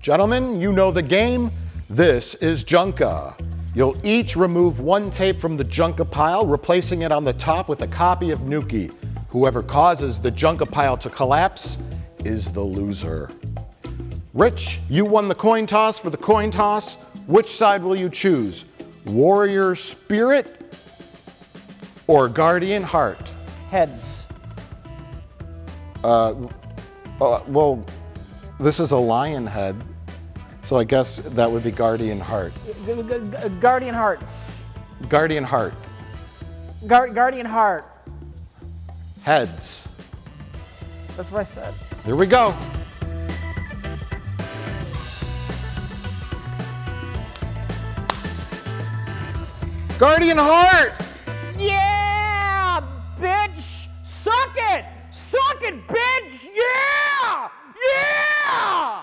Gentlemen, you know the game. This is Junka. You'll each remove one tape from the Junka pile, replacing it on the top with a copy of Nuki. Whoever causes the Junka pile to collapse is the loser. Rich, you won the coin toss. For the coin toss, which side will you choose? Warrior Spirit or Guardian Heart? Heads. Well, this is a lion head, so I guess that would be Guardian Heart. Guardian Hearts. Guardian Heart. Guardian Heart. Heads. That's what I said. Here we go. Guardian Heart! Yeah, bitch! Suck it! Suck it, bitch! Yeah! Yeah!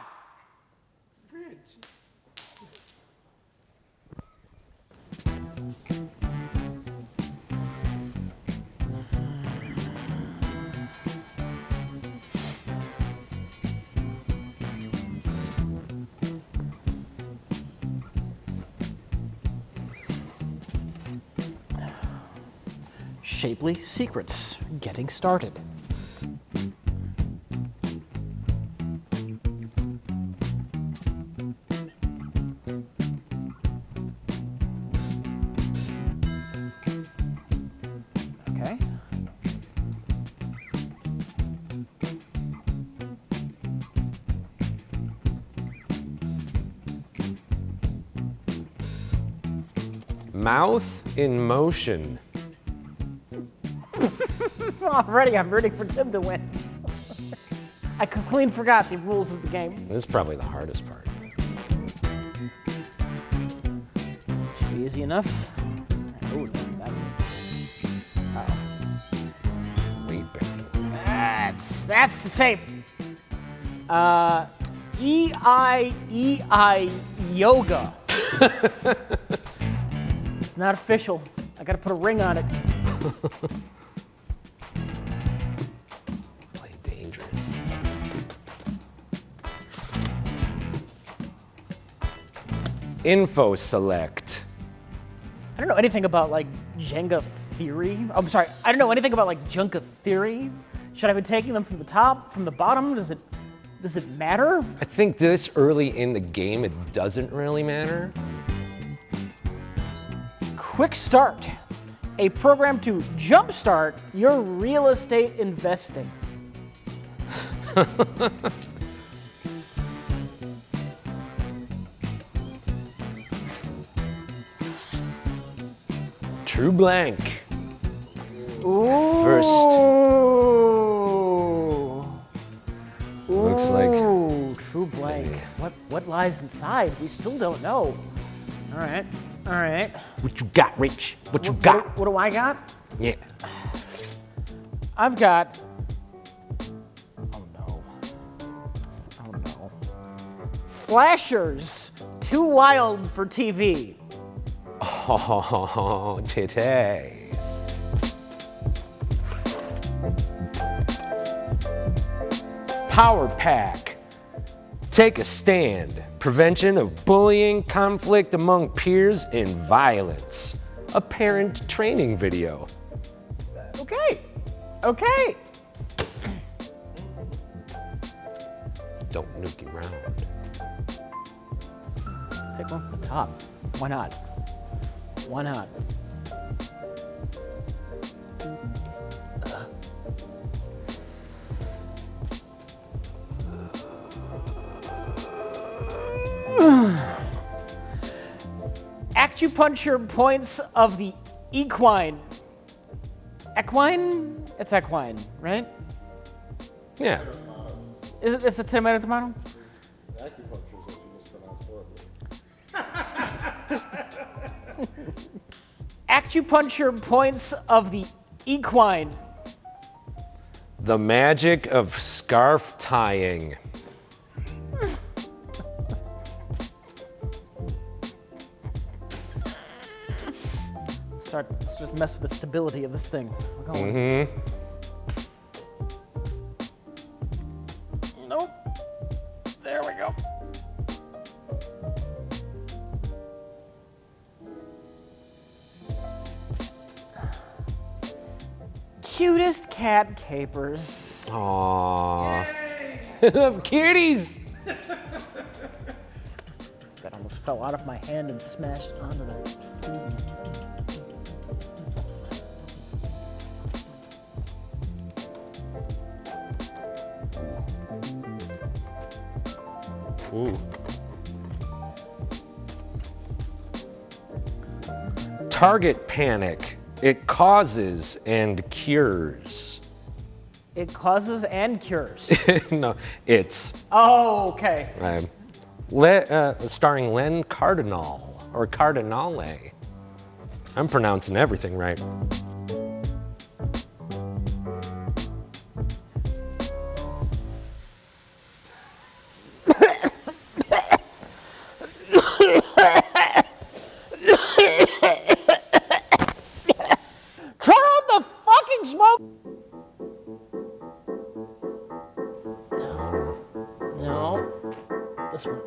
Shapely Secrets, getting started. Okay. Mouth in motion. Already, I'm rooting for Tim to win. I clean forgot the rules of the game. This is probably the hardest part. Should be easy enough. Oh, no, that one. Way better. That's the tape. E-I yoga. It's not official. I gotta put a ring on it. Play dangerous. Info select. I don't know anything about like Jenga theory. I'm sorry, I don't know anything about like Junka theory. Should I be taking them from the top, from the bottom? Does it matter? I think this early in the game, it doesn't really matter. Quick Start, a program to jumpstart your real estate investing. True blank. Ooh. First. Ooh. Looks like. True blank. What lies inside? We still don't know. All right. What you got, Rich? What you got? What do I got? Yeah. I've got. Oh no. Flashers, too wild for TV. Oh, titty. Power Pack. Take a stand. Prevention of bullying, conflict among peers, and violence. A parent training video. Okay. Don't nuke around. Take one from the top. Why not? Acupuncture points of the equine. Equine? It's equine, right? Yeah. It's a tomato? Acupuncture is what you mispronounced horribly. Acupuncture points of the equine. The magic of scarf tying. Let's just mess with the stability of this thing. We're going. Mm-hmm. Nope. There we go. cutest cat capers. Aww. Love kitties. That almost fell out of my hand and smashed onto the TV. Ooh. Target panic. It causes and cures. It causes and cures. No, it's Oh, okay. starring Len Cardinal or Cardinale. I'm pronouncing everything right. Turn off the fucking smoke! No. This one.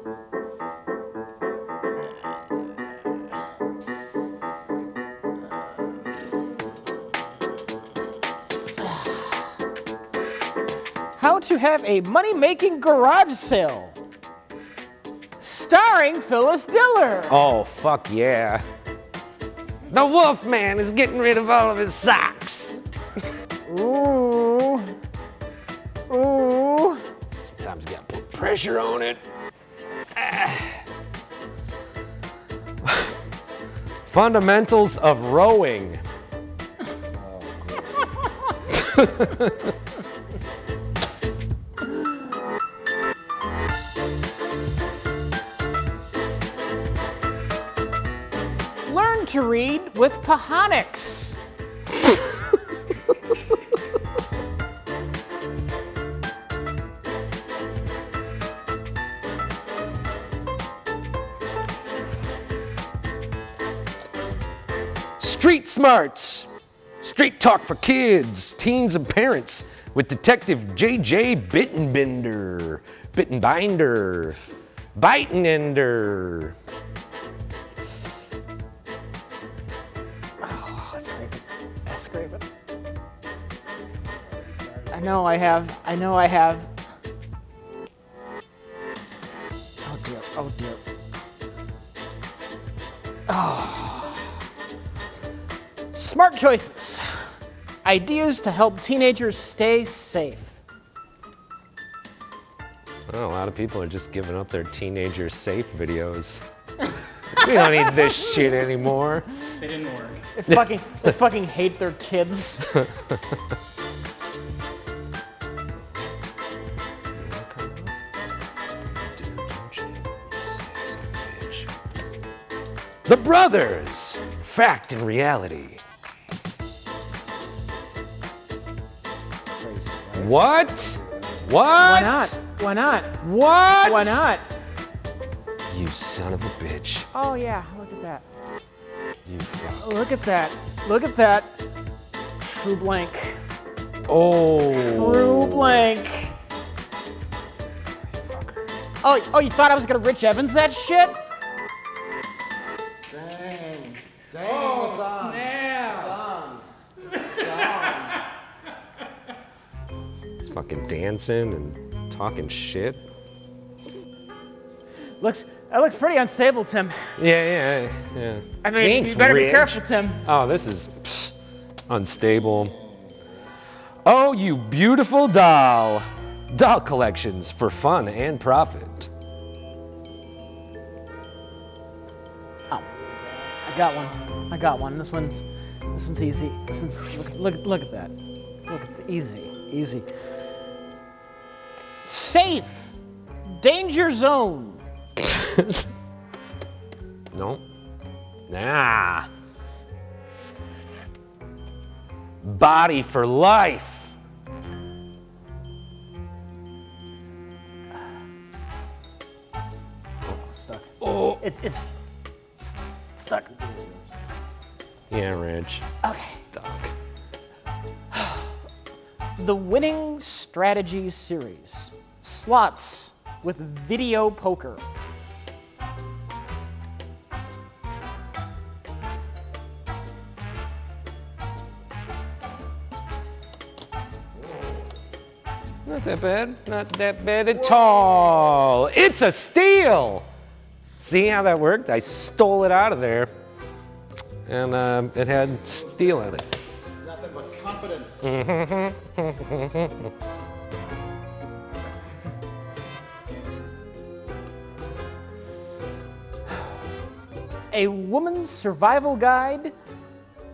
How to have a money-making garage sale. Starring Phyllis Diller. Oh, fuck yeah. The Wolfman is getting rid of all of his socks. Ooh. Ooh. Sometimes you gotta put pressure on it. Fundamentals of rowing. Learn to read with Pahonics. Street smarts. Street talk for kids, teens, and parents with Detective J.J. Bittenbinder. Bittenbinder. Bitenender. Oh, that's great. That's great. I know I have. Oh dear. Oh dear. Oh. Smart choices. Ideas to help teenagers stay safe. Well, a lot of people are just giving up their teenager safe videos. We don't need this shit anymore. They didn't work. They fucking hate their kids. The Brothers. Fact and reality. Crazy, right? What? What? Why not? Why not? What? Why not? You son of a bitch. Oh yeah, look at that. You fuck. Look at that. Look at that. True blank. Oh. True blank. Oh, you thought I was gonna Rich Evans that shit? Dang. Dang, it's on. Snap! It's on. He's fucking dancing and talking shit. That looks pretty unstable, Tim. Yeah. I mean, you better be careful, Tim. Oh, this is unstable. Oh, you beautiful doll. Doll collections for fun and profit. Oh, I got one. This one's easy. This one's look at that. Look at the easy. Safe. Danger zone. No. Nah. Body for life. Stuck. Oh. It's stuck. Yeah, Reg. Okay. Stuck. The Winning Strategy Series. Slots with video poker. Not that bad. Not that bad at all. It's a steal. See how that worked? I stole it out of there. And it had steel in it. Nothing but confidence. A woman's survival guide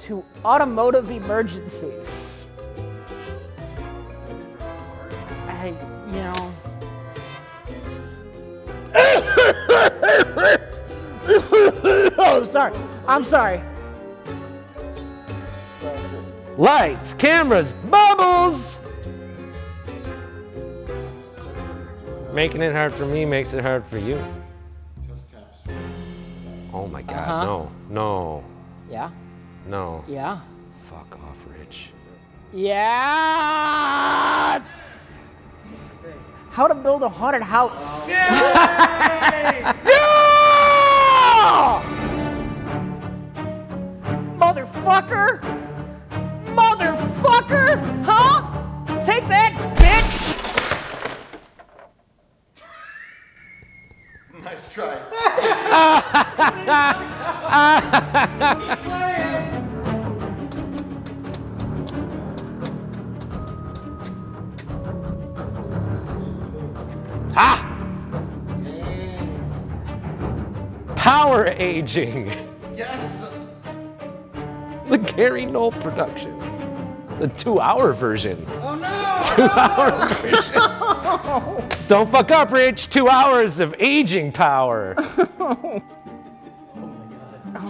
to automotive emergencies. You know. Oh, sorry. I'm sorry. Lights, cameras, bubbles! Making it hard for me makes it hard for you. Oh my God, no, Yeah? no. Yeah? Fuck off, Rich. Yes! How to build a haunted house. Yay! Yeah! Motherfucker! Motherfucker! Huh? Take that, bitch! Nice try. Power aging. Yes. The Gary Knoll production. The 2-hour version. Oh no! 2-hour version. Don't fuck up, Rich. 2 hours of aging power. Oh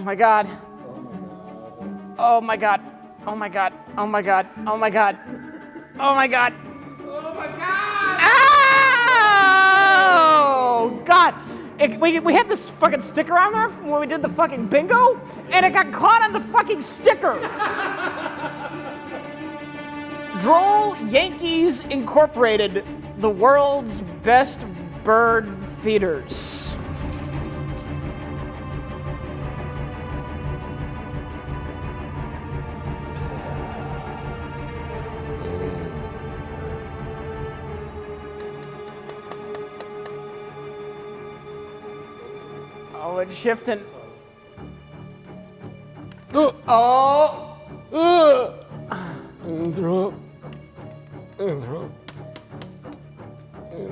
my god. Oh my god. Oh my god. Oh my god. Oh my god. Oh my god. Oh my god! Oh god. We had this fucking sticker on there from when we did the fucking bingo, and it got caught on the fucking sticker. Droll Yankees Incorporated, the world's best bird feeders. Oh, it's shifting. Oh. Oh. Throw up. Throw up.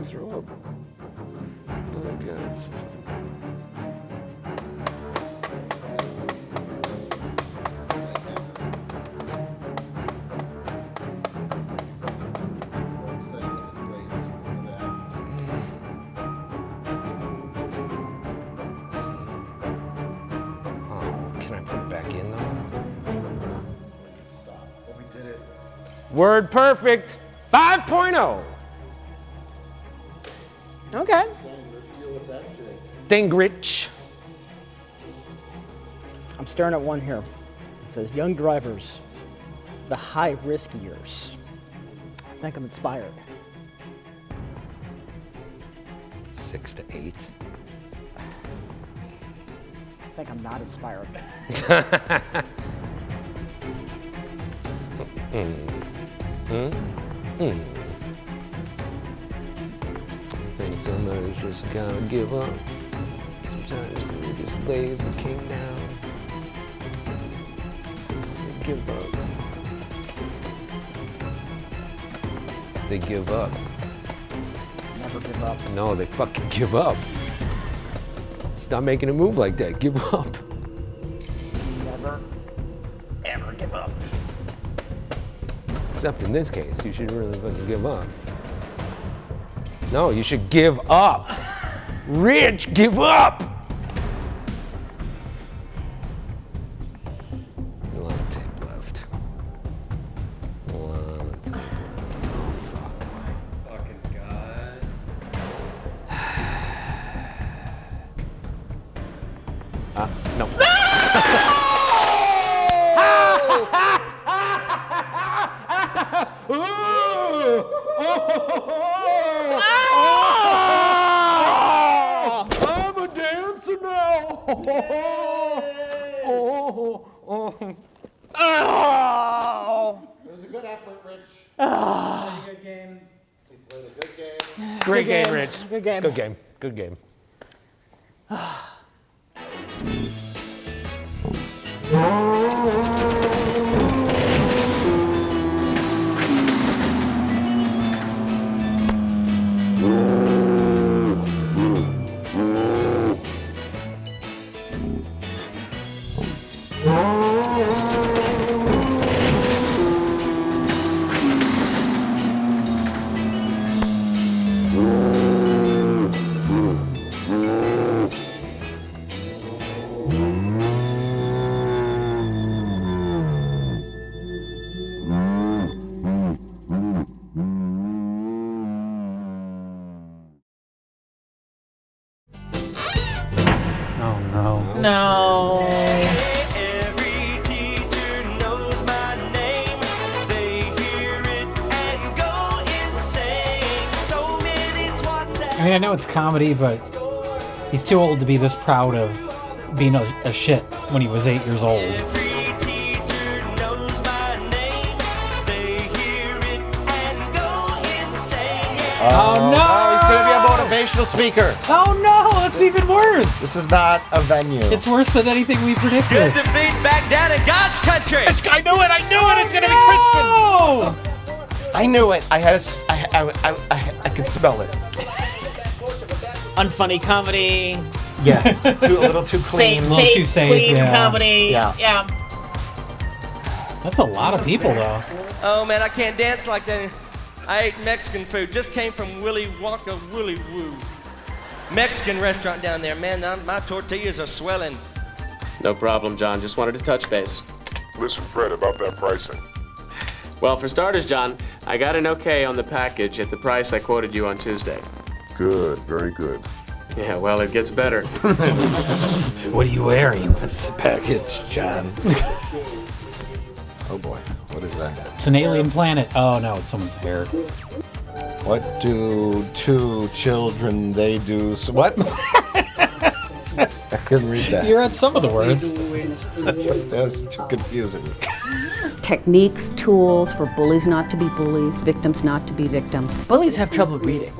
Throw up. Oh my God. Can I put it back in though? We did it. Word perfect 5.0. Okay. Dingrich. I'm staring at one here. It says, young drivers, the high risk years. I think I'm inspired. 6 to 8. I think I'm not inspired. I think somebody's just gotta give up. Sometimes they just lay the king down. They give up. They give up. Never give up. No, they fucking give up. Stop making a move like that. Give up. Never, ever give up. Except in this case, you should really fucking give up. No, you should give up. Rich, give up. A lot of tape left. A lot of tape left. Oh, fuck. Fucking god. No. I'm a dancer now. Oh! It was a good effort, Rich. Pretty good game. Great game, Rich. Good game. Good game. Good game. Oh no. No. Every teacher knows my name. They hear it and go insane. So many swats that I mean, I know it's comedy, but he's too old to be this proud of being a shit when he was 8 years old. every teacher knows my name. They hear it and go insane. Oh no! Oh, he's going to be a motivational speaker. Oh no! That's even worse. This is not a venue. It's worse than anything we predicted. Good to be back down in God's country. I knew it. I knew it. It's going to be Oh! Christian. I knew it. I could smell it. Unfunny comedy. Yes. A little too clean. A little too safe, clean yeah. comedy. Yeah. That's a lot of people, though. Oh man, I can't dance like that. I ate Mexican food. Just came from Willy Wonka Willy Woo. Mexican restaurant down there. Man, my tortillas are swelling. No problem, John. Just wanted to touch base. Listen, Fred, about that pricing. Well, for starters, John, I got an okay on the package at the price I quoted you on Tuesday. Good, very good. Yeah, well, it gets better. What are you wearing? That's the package, John. Oh boy, what is that? It's an alien planet. Oh no, it's someone's hair. What do two children they do? What? I couldn't read that. You read some of the words. That was too confusing. Techniques, tools for bullies not to be bullies, victims not to be victims. Bullies have trouble reading.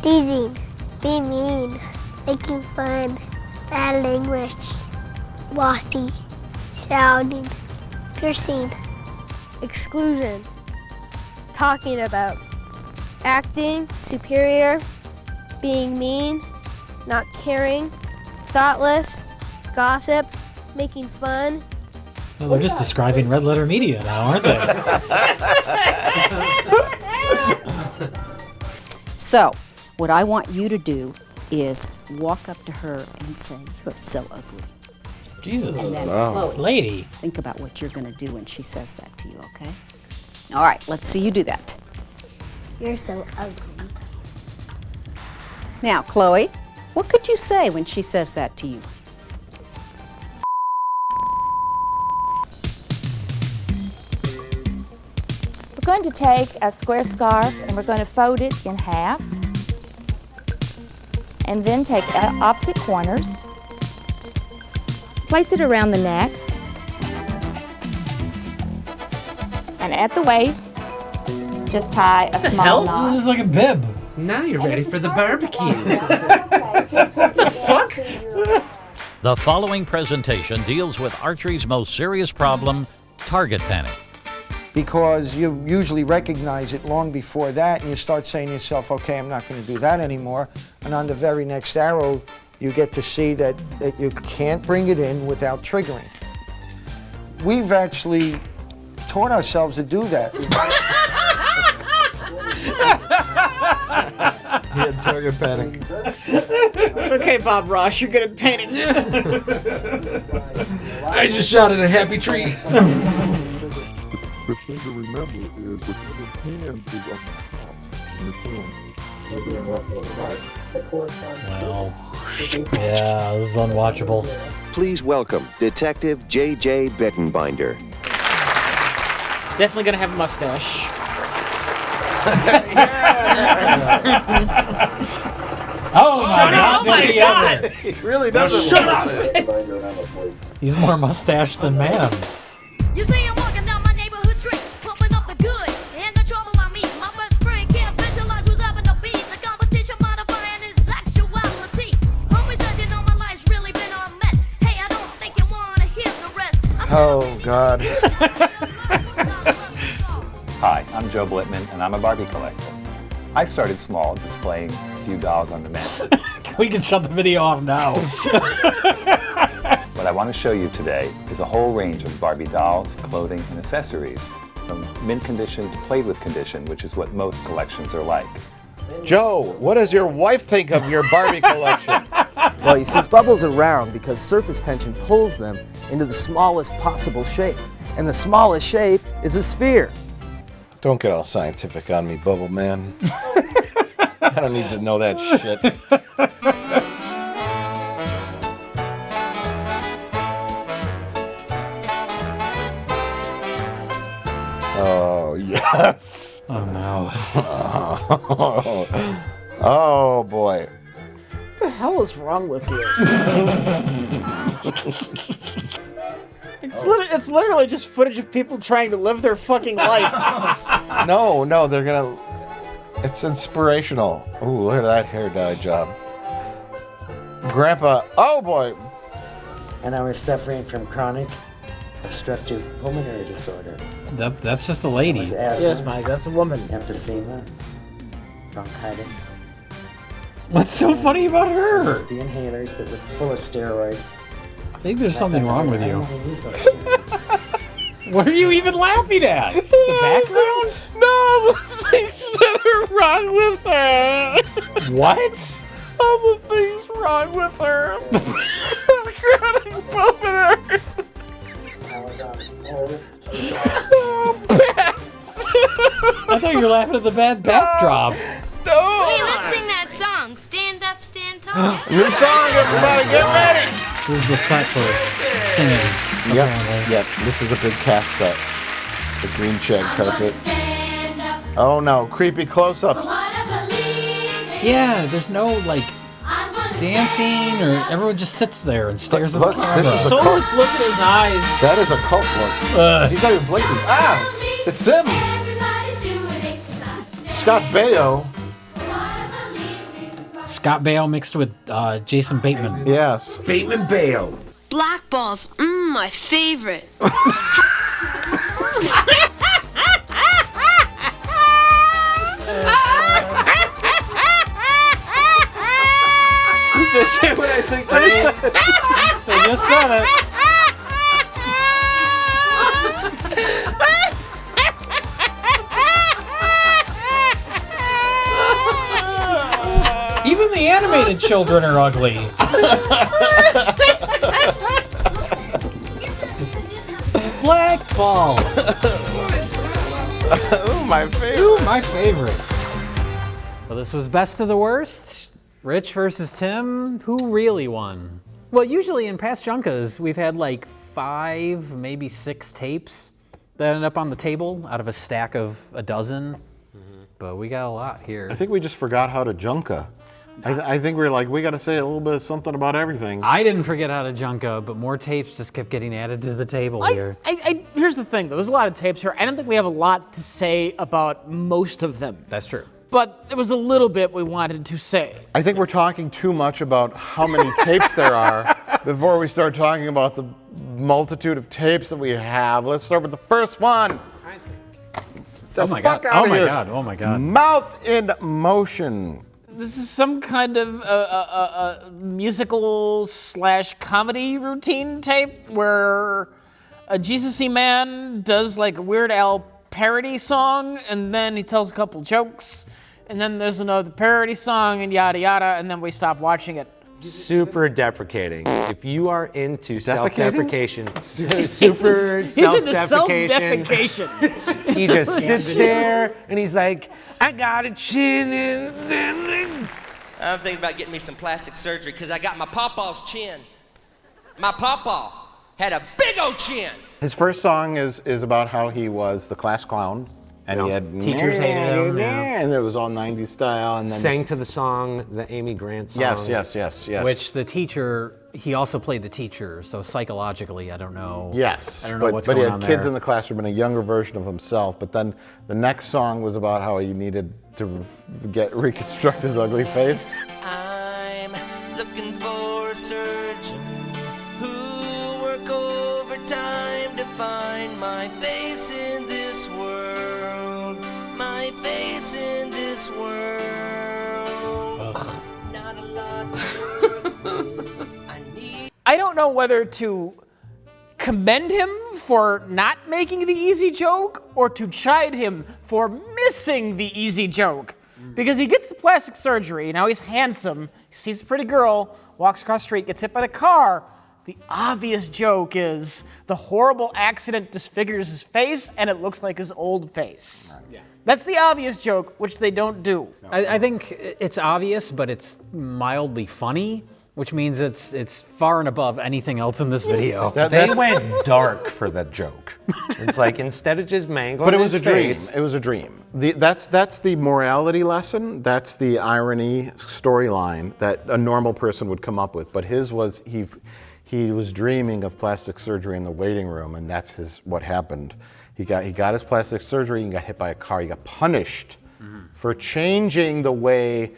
Teasing, be mean, making fun, bad language, bossy, shouting, cursing, exclusion, talking about, acting superior, being mean, not caring, thoughtless, gossip, making fun. Well, they're just describing Red Letter Media now, aren't they? So, what I want you to do is walk up to her and say, "You're so ugly." Jesus. And then, Chloe, Lady. think about what you're going to do when she says that to you, okay? All right, let's see you do that. you're so ugly. Now, Chloe, what could you say when she says that to you? We're going to take a square scarf and we're going to fold it in half. And then take opposite corners. Place it around the neck. And at the waist, just tie a small knot. This is like a bib. Now you're ready for the barbecue. The following presentation deals with archery's most serious problem, target panic. Because you usually recognize it long before that, and you start saying to yourself, okay, I'm not going to do that anymore. And on the very next arrow, you get to see that you can't bring it in without triggering. We've actually taught ourselves to do that. He had target panic. It's okay, Bob Ross. You're good at painting. I just shouted a happy tree. The thing to remember is that your hand is on the Well, yeah, this is unwatchable. Please welcome Detective J.J. Bettenbinder. He's definitely gonna have a mustache. Oh my God! Oh my God! He really doesn't. Shut up! He's more mustache than man. You see him walking down my neighborhood street, pumping Oh, God. Hi, I'm Joe Blitman, and I'm a Barbie collector. I started small, displaying a few dolls on the mantle. We can shut the video off now. What I want to show you today is a whole range of Barbie dolls, clothing, and accessories, from mint condition to played with condition, which is what most collections are like. Joe, what does your wife think of your Barbie collection? Well, you see, bubbles are round because surface tension pulls them into the smallest possible shape. And the smallest shape is a sphere. Don't get all scientific on me, Bubble Man. I don't need to know that shit. Oh, yes. Oh, no. Oh, boy. What the hell is wrong with you? It's literally just footage of people trying to live their fucking life. No, they're gonna... It's inspirational. Ooh, look at that hair dye job. Grandpa, oh boy. And I was suffering from chronic obstructive pulmonary disorder. That's just a lady. It was asthma, Yes, Mike, that's a woman. emphysema, bronchitis. What's so funny about It her? was the inhalers that were full of steroids. I think there's something wrong with I you. don't want to use those steroids. What are you even laughing at? The background? No, the things that are wrong with her. What? All the things wrong with her. Chronic pulmonary. I was on hold. I thought you were laughing at the bad backdrop. No. Hey, let's sing that song. Stand up, stand tall. New song, everybody, get ready. This is the set for singing. Apparently. Yep, this is a big cast set. The green shag carpet. Oh no, creepy close-ups. Yeah, there's no like dancing or everyone just sits there and stares at the Look, camera. this is a Soulless look at his eyes. That is a cult look. He's not even blinking. Ah, it's him. Scott Baio. Scott Baio mixed with Jason Bateman. Yes. Bateman Baio. Black balls, my favorite. This is what I think they said. They just said it. Even the animated children are ugly. Black balls. Ooh, my favorite. Ooh, my favorite. Well, this was best of the worst. Rich versus Tim. Who really won? Well, usually in past Junkas, we've had like 5, maybe 6 tapes that end up on the table out of a stack of a dozen. But we got a lot here. I think we just forgot how to Junka. I think we were like, we got to say a little bit of something about everything. I didn't forget how to Junka, but more tapes just kept getting added to the table here. Here's the thing, though. There's a lot of tapes here. I don't think we have a lot to say about most of them. That's true. But there was a little bit we wanted to say. I think we're talking too much about how many tapes there are before we start talking about the multitude of tapes that we have. Let's start with the first one. Oh my god. Oh my god. Oh my god. Mouth in Motion. This is some kind of musical / comedy routine tape where a Jesus-y man does like a Weird Al parody song, and then he tells a couple jokes, and then there's another parody song, and yada yada, and then we stop watching it. Super deprecating. If you are into Defecating? self-deprecation, super He's into self-defecation, self-defecation. he just sits there and he's like, I got a chin in. I'm thinking about getting me some plastic surgery because I got my pawpaw's chin. My pawpaw had a big old chin. His first song is about how he was the class clown. And he had teachers hated him, yeah. and it was all 90s style. And then Sang to the song, the Amy Grant song. Yes. Which the teacher, he also played the teacher, so psychologically, I don't know. Yes, I don't know what's but he going had on kids there. in the classroom and a younger version of himself. But then the next song was about how he needed to reconstruct his ugly face. I'm looking for a surgeon who'll work over never time to find my face in this world. My face in this world. Not a lot to work with. I don't know whether to commend him for not making the easy joke or to chide him for missing the easy joke. Because he gets the plastic surgery, now he's handsome, he sees a pretty girl, walks across the street, gets hit by the car. The obvious joke is the horrible accident disfigures his face and it looks like his old face. Yeah. That's the obvious joke, which they don't do. I think it's obvious, but it's mildly funny, which means it's far and above anything else in this video. They went dark for that joke. It's like, instead of just mangling But it was a his dream. face, It was a dream. That's the morality lesson. That's the irony storyline that a normal person would come up with. But his was he was dreaming of plastic surgery in the waiting room, and that's what happened. He got his plastic surgery and got hit by a car. He got punished for changing the way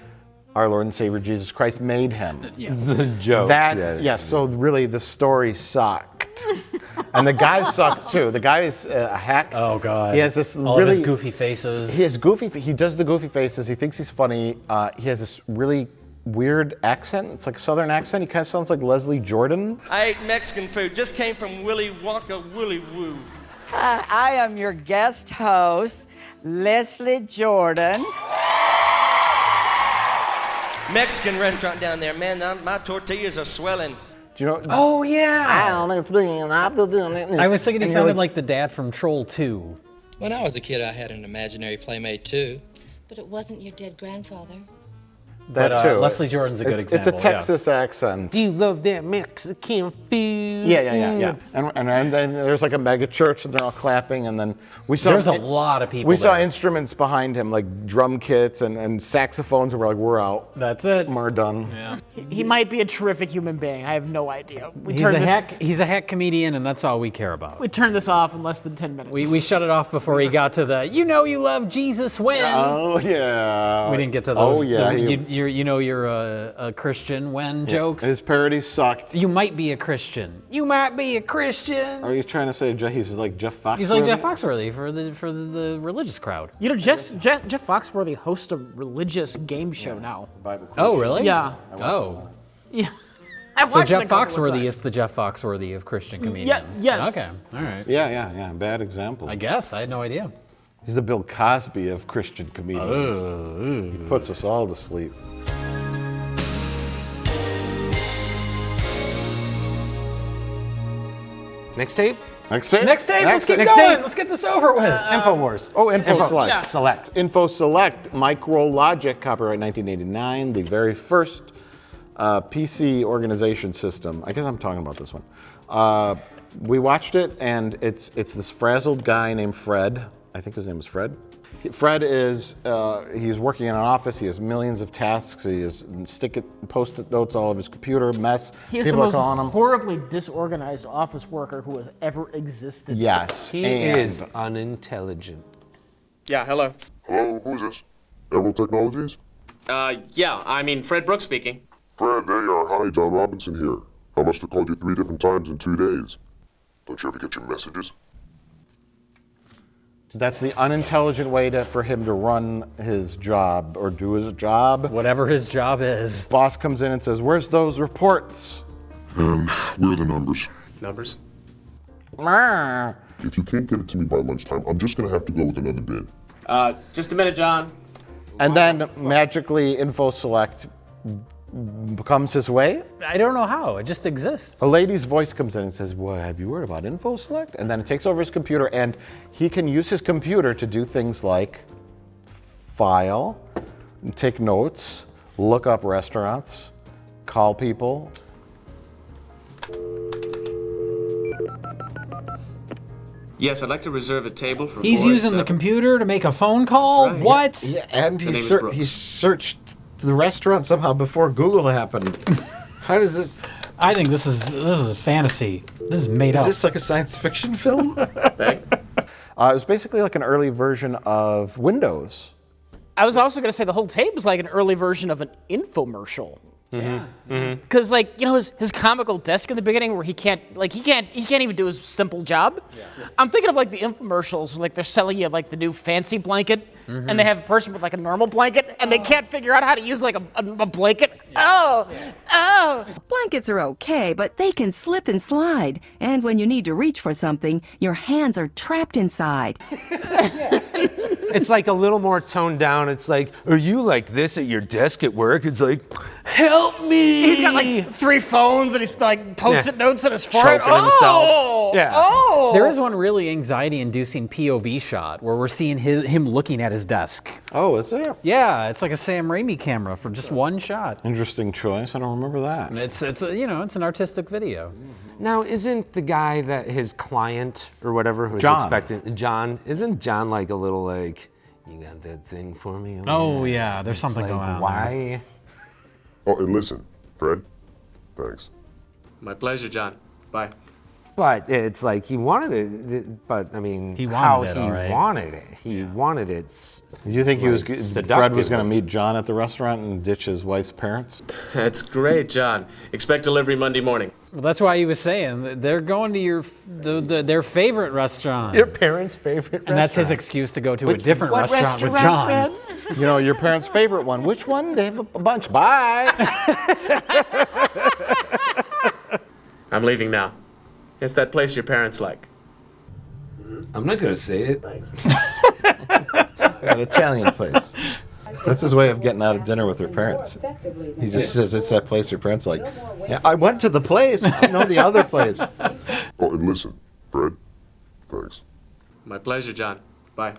our Lord and Savior Jesus Christ made him. Yes. The joke. So really the story sucked. And the guy sucked too. The guy is a hack. Oh God. He has this All really of his goofy faces. He does the goofy faces. He thinks he's funny. He has this really weird accent. It's like a southern accent. He kind of sounds like Leslie Jordan. I ate Mexican food. Just came from Willy Wonka Willy Woo. Hi, I am your guest host, Leslie Jordan. Mexican restaurant down there, man. My tortillas are swelling. Do you know? Oh yeah. I was thinking he sounded like the dad from Troll 2. When I was a kid, I had an imaginary playmate too. But it wasn't your dead grandfather. That too. Leslie Jordan's a good example. It's a Texas accent. do you love that Mexican food? Yeah. And then there's like a mega church, and they're all clapping, and then we saw. There's a lot of people We saw there. instruments behind him, like drum kits and saxophones, and we're like, we're out. That's it. We're done. Yeah. He might be a terrific human being. I have no idea. He's a hack comedian, and that's all we care about. We turned this off in less than 10 minutes. We shut it off before he got to the, you love Jesus when. Oh yeah. We didn't get to those. Oh yeah. You're a Christian when jokes. His parodies sucked. You might be a Christian. You might be a Christian. Are you trying to say he's like Jeff Foxworthy? He's like Jeff Foxworthy for the religious crowd. You know, Jeff Foxworthy hosts a religious game show now. Bible quiz. Oh really? Yeah. Oh. Yeah. So Jeff Foxworthy is the Jeff Foxworthy of Christian comedians. Yes. Okay. All right. Yeah. Bad example. I guess I had no idea. He's the Bill Cosby of Christian comedians. He puts us all to sleep. Next tape? Next tape? Let's keep Next going. tape. Let's get this over with. InfoWars. Oh, Info Select. Yeah. Select. Info Select, MicroLogic, copyright 1989, the very first PC organization system. I guess I'm talking about this one. We watched it, and it's this frazzled guy named Fred. I think his name is Fred. Fred is, he's working in an office. He has millions of tasks. He has post-it notes all over his computer, mess. He is People the are calling most him. horribly disorganized office worker who has ever existed. Yes. He is unintelligent. Yeah, hello. Hello, who's this? Emerald Technologies? Yeah, I mean, Fred Brooks speaking. Fred, hi, John Robinson here. I must have called you 3 different times in 2 days. Don't you ever get your messages? That's the unintelligent way for him to run his job or do his job. Whatever his job is. Boss comes in and says, "Where's those reports?" Where are the numbers? Numbers? If you can't get it to me by lunchtime, I'm just gonna have to go with another bid. Just a minute, John. And then magically Info Select becomes his way. I don't know how. It just exists. A lady's voice comes in and says, "Well, have you heard about Info Select?" And then it takes over his computer, and he can use his computer to do things like file, take notes, look up restaurants, call people. Yes, I'd like to reserve a table for He's using the computer to make a phone call? Right. What? Yeah, and The name is Brooks. he searched the restaurant somehow before Google happened. How does this? I think this is fantasy. This is made up. Is this like a science fiction film? It was basically like an early version of Windows. I was also going to say the whole tape is like an early version of an infomercial. Because like, you know, his comical desk in the beginning where he can't even do his simple job. I'm thinking of like the infomercials where like they're selling you like the new fancy blanket and they have a person with like a normal blanket and they can't figure out how to use like a blanket. Oh. Blankets are okay, but they can slip and slide. And when you need to reach for something, your hands are trapped inside. It's like a little more toned down. It's like, are you like this at your desk at work? It's like, help me. He's got like 3 phones and he's like post-it notes on his forehead. Choking himself. Yeah. Oh. There is one really anxiety-inducing POV shot where we're seeing him looking at his desk. Oh, is there? Yeah, it's like a Sam Raimi camera from just one shot. Interesting choice. I don't remember that. And it's an artistic video. Now, isn't the guy that his client or whatever who's John. expecting John? Isn't John like a little like, you got that thing for me? Oh yeah, there's something like, going on. Why? Oh, and listen, Fred. Thanks. My pleasure, John. Bye. But it's like he wanted it. But I mean, He wanted how it, he all right. wanted it. He wanted it. Do you think like, Fred was going to meet John at the restaurant and ditch his wife's parents? That's great, John. Expect delivery Monday morning. Well, that's why he was saying that they're going to their favorite restaurant. Your parents' favorite And that's his restaurant. excuse to go to a different restaurant with John. You know, your parents' favorite one. Which one? They have a bunch. Bye. I'm leaving now. It's that place your parents like. I'm not gonna say it. An Italian place. That's his way of getting out of dinner with her parents. He just says it's that place her parents like. Yeah, I went to the place. I know the other place. Oh, and listen, Fred. Thanks. My pleasure, John. Bye.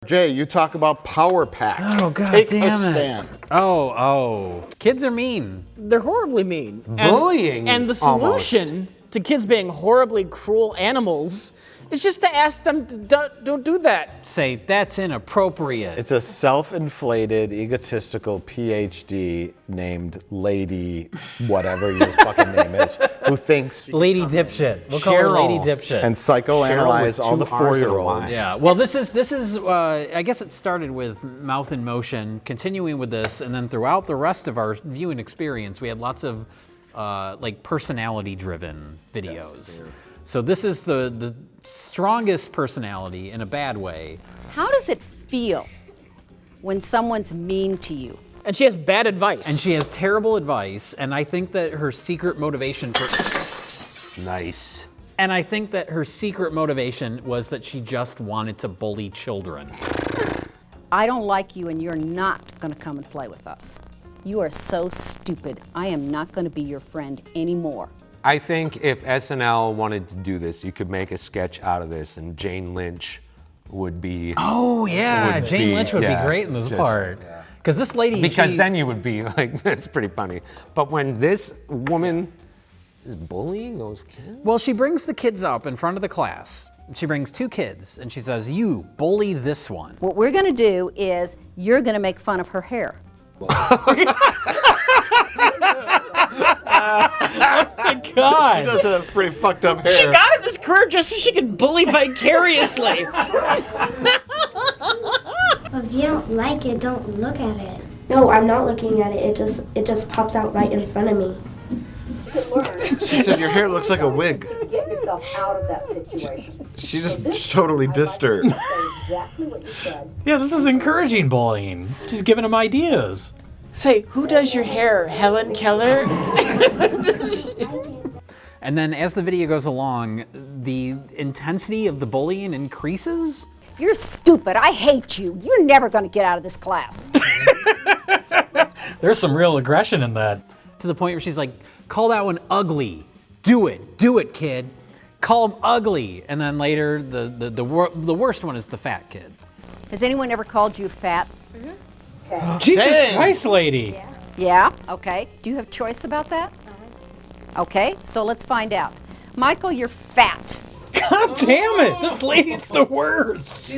Jay, you talk about power pack. Oh, God Take damn a it. stand. Oh. Kids are mean. They're horribly mean. Bullying, And the solution to kids being horribly cruel animals is just to ask them to don't do that. Say, that's inappropriate. It's a self-inflated, egotistical PhD named Lady, whatever your fucking name is, who thinks Lady Dipshit. We'll call her Lady Dipshit. and psychoanalyze all the 4-year-olds. Yeah, well, this is I guess it started with Mouth in Motion, continuing with this, and then throughout the rest of our viewing experience, we had lots of like personality-driven videos. So this is the strongest personality in a bad way. How does it feel when someone's mean to you? And she has bad advice. And she has terrible advice, and I think that her secret motivation for... Nice. And I think that her secret motivation was that she just wanted to bully children. I don't like you and you're not going to come and play with us. You are so stupid. I am not going to be your friend anymore. I think if SNL wanted to do this, you could make a sketch out of this, and Jane Lynch would be. Oh yeah, Jane Lynch would be great in this part. Because this lady. Because then you would be like, that's pretty funny. But when this woman is bullying those kids. Well, she brings the kids up in front of the class. She brings 2 kids, and she says, "You bully this one." What we're going to do is you're going to make fun of her hair. Oh my God. She does have pretty fucked up hair. She got in this career just so she could bully vicariously. If you don't like it, don't look at it. No, I'm not looking at it. It just pops out right in front of me. She said your hair looks like a wig. Get yourself out of that situation. She just totally dissed her. Exactly what you said. Yeah, this is encouraging bullying. She's giving him ideas. Say, who does your hair? Helen Keller? And then as the video goes along, the intensity of the bullying increases. You're stupid. I hate you. You're never going to get out of this class. There's some real aggression in that. To the point where she's like, call that one ugly. Do it, kid. Call him ugly. And then later, the worst one is the fat kid. Has anyone ever called you fat? Mm-hmm. Okay. Jesus Christ, lady. Yeah, okay. Do you have choice about that? Okay, so let's find out. Michael, you're fat. God damn it, this lady's the worst.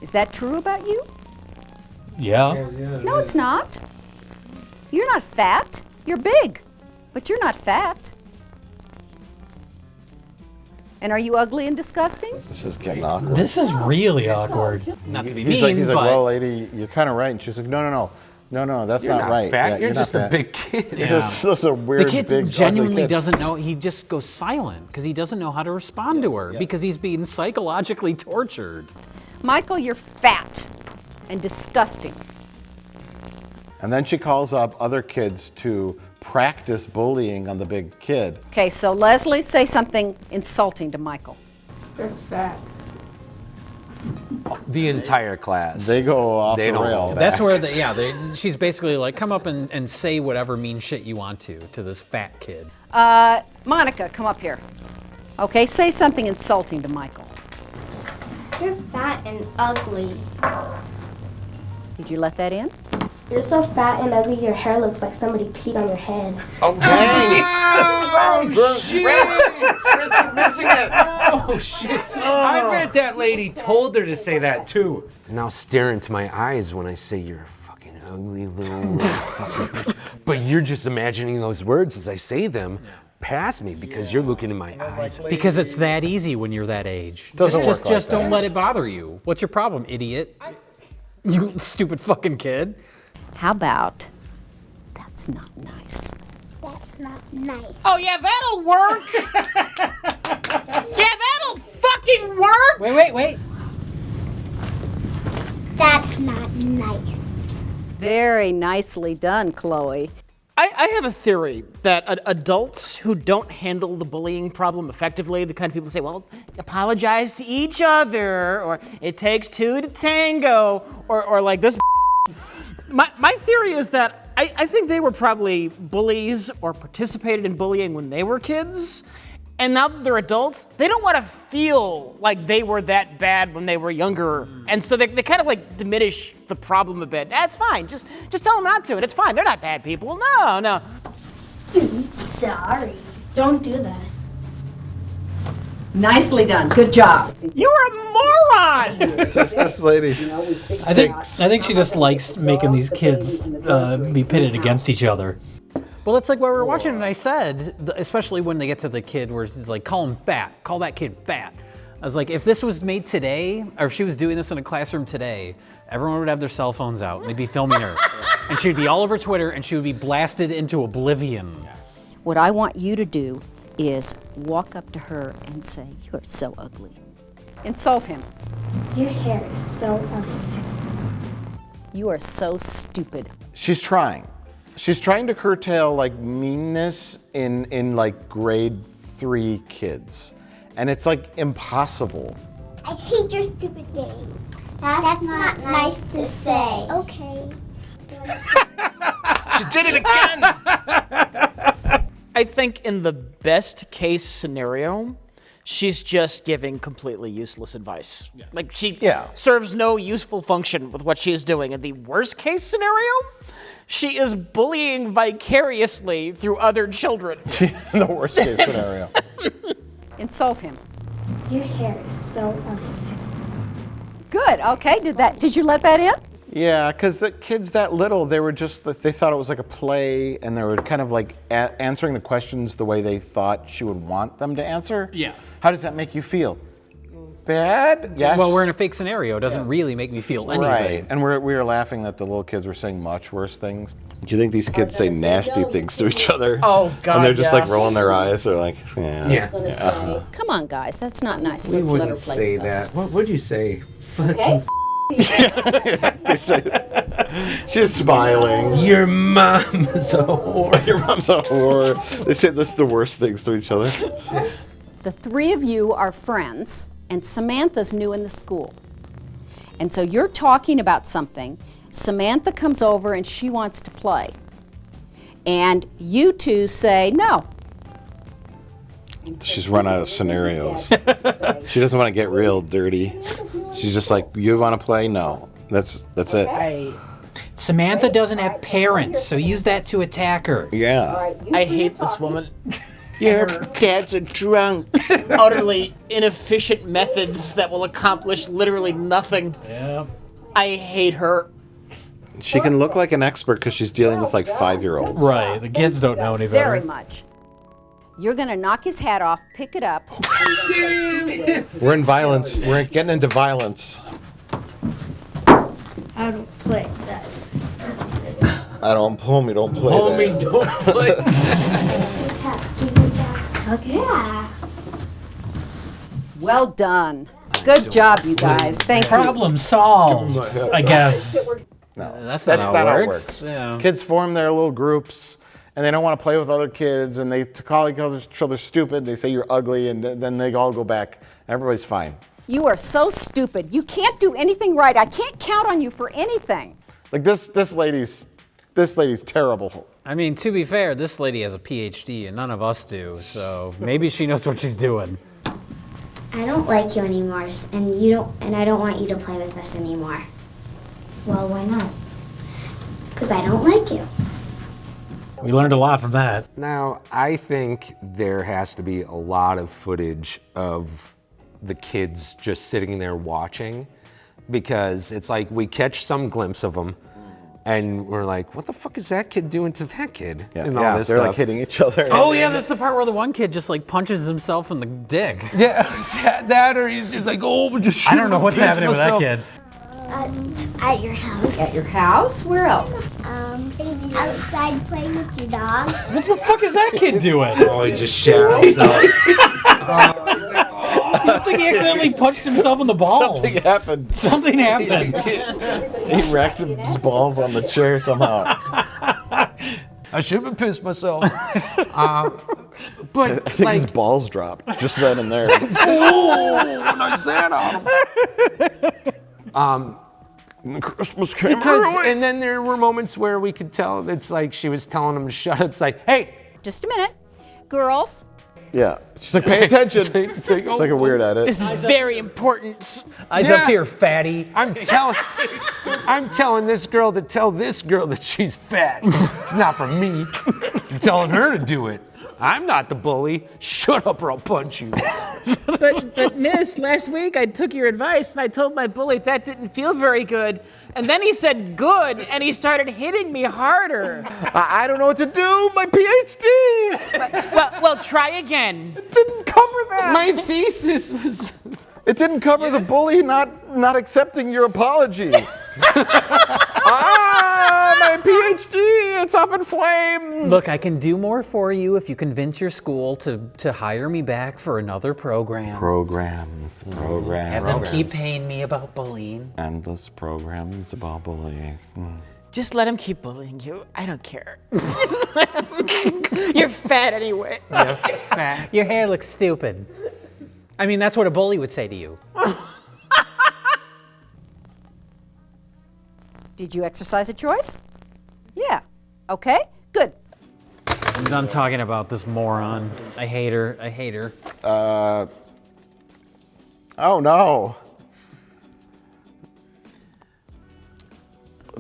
Is that true about you? Yeah. No, it's not. You're not fat. You're big, but you're not fat. And are you ugly and disgusting? This is getting awkward. This is really awkward. Not to be He's mean, like, but well, lady, you're kind of right. And she's like, no, that's You're not right. fat. Yeah, You're not just a fat. big kid. You're just a weird, the kid big, genuinely ugly kid. doesn't know. He just goes silent because he doesn't know how to respond to her because he's being psychologically tortured. Michael, you're fat and disgusting. And then she calls up other kids to practice bullying on the big kid. Okay, so Leslie, say something insulting to Michael. You're fat. The entire class. They go off They the don't rail. hold That's where she's basically like, come up and say whatever mean shit you want to this fat kid. Monica, come up here. Okay, say something insulting to Michael. You're fat and ugly. Did you let that in? You're so fat and ugly, your hair looks like somebody peed on your head. Oh, dang! That's gross. You're missing it. Oh shit! I bet that lady told her to say that too. Now stare into my eyes when I say you're a fucking ugly little. But you're just imagining those words as I say them. Past me because you're looking in my eyes. Because it's that easy when you're that age. Doesn't work like Just that. don't let it bother you. What's your problem, idiot? You stupid fucking kid. How about, that's not nice. That's not nice. Oh yeah, that'll work. Yeah, that'll fucking work. Wait. That's not nice. Very nicely done, Chloe. I have a theory that adults who don't handle the bullying problem effectively, the kind of people who say, well, apologize to each other, or it takes two to tango, or like this. My theory is that I think they were probably bullies or participated in bullying when they were kids. And now that they're adults, they don't want to feel like they were that bad when they were younger. And so they kind of like diminish the problem a bit. That's fine. Just tell them not to. And it's fine. They're not bad people. No. Sorry. Don't do that. Nicely done. Good job. You're a moron. This lady I think she just likes making these kids be pitted against each other. Well, it's like what we were watching, and I said, especially when they get to the kid where it's like, call him fat, call that kid fat. I was like, if this was made today, or if she was doing this in a classroom today, everyone would have their cell phones out, and they'd be filming her. And she'd be all over Twitter, and she would be blasted into oblivion. What I want you to do is walk up to her and say, you are so ugly. Insult him. Your hair is so ugly. You are so stupid. She's trying. She's trying to curtail like meanness in like grade 3 kids. And it's like impossible. I hate your stupid game. That's not nice to say. Okay. She did it again. I think in the best case scenario, she's just giving completely useless advice. Like she serves no useful function with what she is doing. In the worst case scenario, she is bullying vicariously through other children. In the worst case scenario. Insult him. Your hair is so ugly. Good. Okay. Did you let that in? Yeah, because the kids that little, they thought it was like a play, and they were kind of like answering the questions the way they thought she would want them to answer. Yeah. How does that make you feel? Bad? Yes. Well, we're in a fake scenario. It doesn't really make me feel anything. Right, and we were laughing that the little kids were saying much worse things. Do you think these kids say nasty things to each other? Oh, God, And they're just like yes. rolling their eyes. They're like, yeah. Come on, guys. That's not nice. We Let's let her wouldn't play say with us. that. What would you say? Okay. They say, she's smiling. Your mom is a whore. Your mom's a whore. They say this is the worst things to each other. The three of you are friends, and Samantha's new in the school. And so you're talking about something. Samantha comes over and she wants to play. And you two say no. She's run out of scenarios. She doesn't want to get real dirty. She's just like, you want to play? No. That's it. Samantha doesn't have parents, so use that to attack her. Yeah. I hate this woman. Your dad's a drunk. Utterly inefficient methods that will accomplish literally nothing. Yeah. I hate her. She can look like an expert because she's dealing with like 5-year-olds. Right, the kids don't know any better. Very much. You're going to knock his hat off, pick it up. We're in violence. We're getting into violence. I don't play that. I don't pull me, don't play that. Don't play. Okay. Yeah. Well done. Good job, you guys. Thank you. Problem solved, I guess. No, That's not how it works. Yeah. Kids form their little groups, and they don't want to play with other kids, and they call each other stupid. They say you're ugly, and then they all go back. Everybody's fine. You are so stupid. You can't do anything right. I can't count on you for anything. Like this lady's terrible. I mean, to be fair, this lady has a PhD and none of us do, so maybe she knows what she's doing. I don't like you anymore, and I don't want you to play with us anymore. Well, why not? Because I don't like you. We learned a lot from that. Now, I think there has to be a lot of footage of the kids just sitting there watching, because it's like we catch some glimpse of them and we're like, what the fuck is that kid doing to that kid? And all this they're stuff. like hitting each other. Oh yeah, there's the part where the one kid just like punches himself in the dick. Yeah, that or he's just like, oh, just I don't know what's happening with that kid. At your house. At your house? Where else? Outside playing with your dog. What the fuck is that kid doing? Oh, he just shat himself. I think he accidentally punched himself in the balls. Something happened. Something happened. He racked his balls on the chair somehow. I should have pissed myself. But I think his balls dropped just then and there. oh, when I sat on him. Christmas came early. And then there were moments where we could tell it's like she was telling him to shut up. It's like, hey. Just a minute. Girls. Yeah. She's like, pay attention. She's like a weird at it. This is very important. Eyes up here, fatty. I'm telling this girl to tell this girl that she's fat. It's not for me. I'm telling her to do it. I'm not the bully. Shut up or I'll punch you. But miss, last week I took your advice and I told my bully that didn't feel very good. And then he said good and he started hitting me harder. I don't know what to do. My PhD. Well, try again. It didn't cover that. My thesis was... It didn't cover the bully not accepting your apology. My PhD, it's up in flames. Look, I can do more for you if you convince your school to hire me back for another program. Programs. Have them keep paying me about bullying. Endless programs about bullying. Just let him keep bullying you. I don't care. You're fat anyway. You're fat. Your hair looks stupid. I mean, that's what a bully would say to you. Did you exercise a choice? Yeah. Okay, good. I'm done talking about this moron. I hate her. I hate her. Oh no.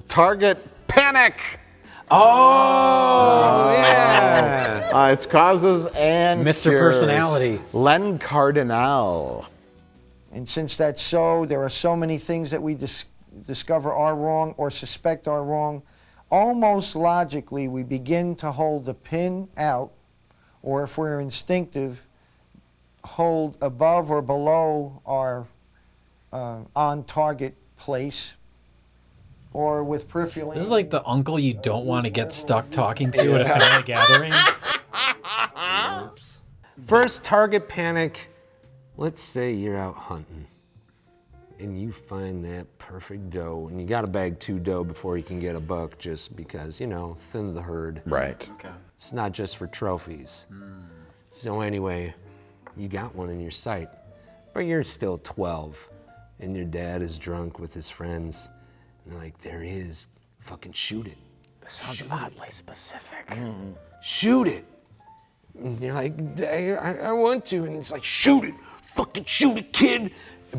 Target panic. Oh, yeah. It's causes and Mr. cures. Personality. Len Cardinal. And since that's so, there are so many things that we discover are wrong or suspect are wrong. Almost logically, we begin to hold the pin out, or if we're instinctive, hold above or below our on-target place, or with peripheral. This is like the uncle you don't want to get stuck talking to at a family gathering. First target panic. Let's say you're out hunting and you find that perfect doe, and you got to bag 2 doe before you can get a buck, just because, you know, thin the herd. Right. Okay. It's not just for trophies. So anyway, you got one in your sight, but you're still 12, and your dad is drunk with his friends, and they're like, there he is, fucking shoot it. This sounds oddly specific. Shoot it. And you're like, I want to, and it's like, shoot it, fucking shoot it, kid.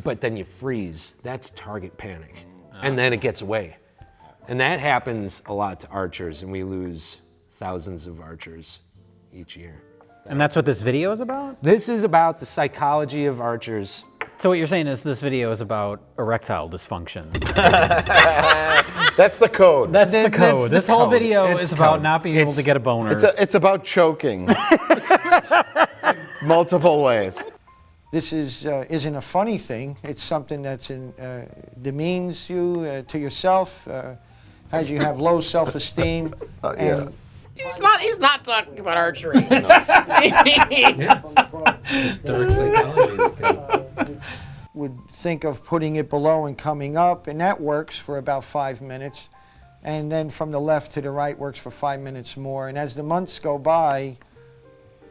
But then you freeze. That's target panic. And then it gets away. And that happens a lot to archers, and we lose thousands of archers each year. And that's what this video is about? This is about the psychology of archers. So what you're saying is this video is about erectile dysfunction. That's the code. That's the code. the This whole code. video It's is about code. not being able to get a boner. It's about choking. multiple ways. This isn't a funny thing. It's something that's demeans you to yourself, has you have low self-esteem. Yeah. He's not talking about archery. Dark psychology. Would think of putting it below and coming up, and that works for about 5 minutes. And then from the left to the right works for 5 minutes more. And as the months go by,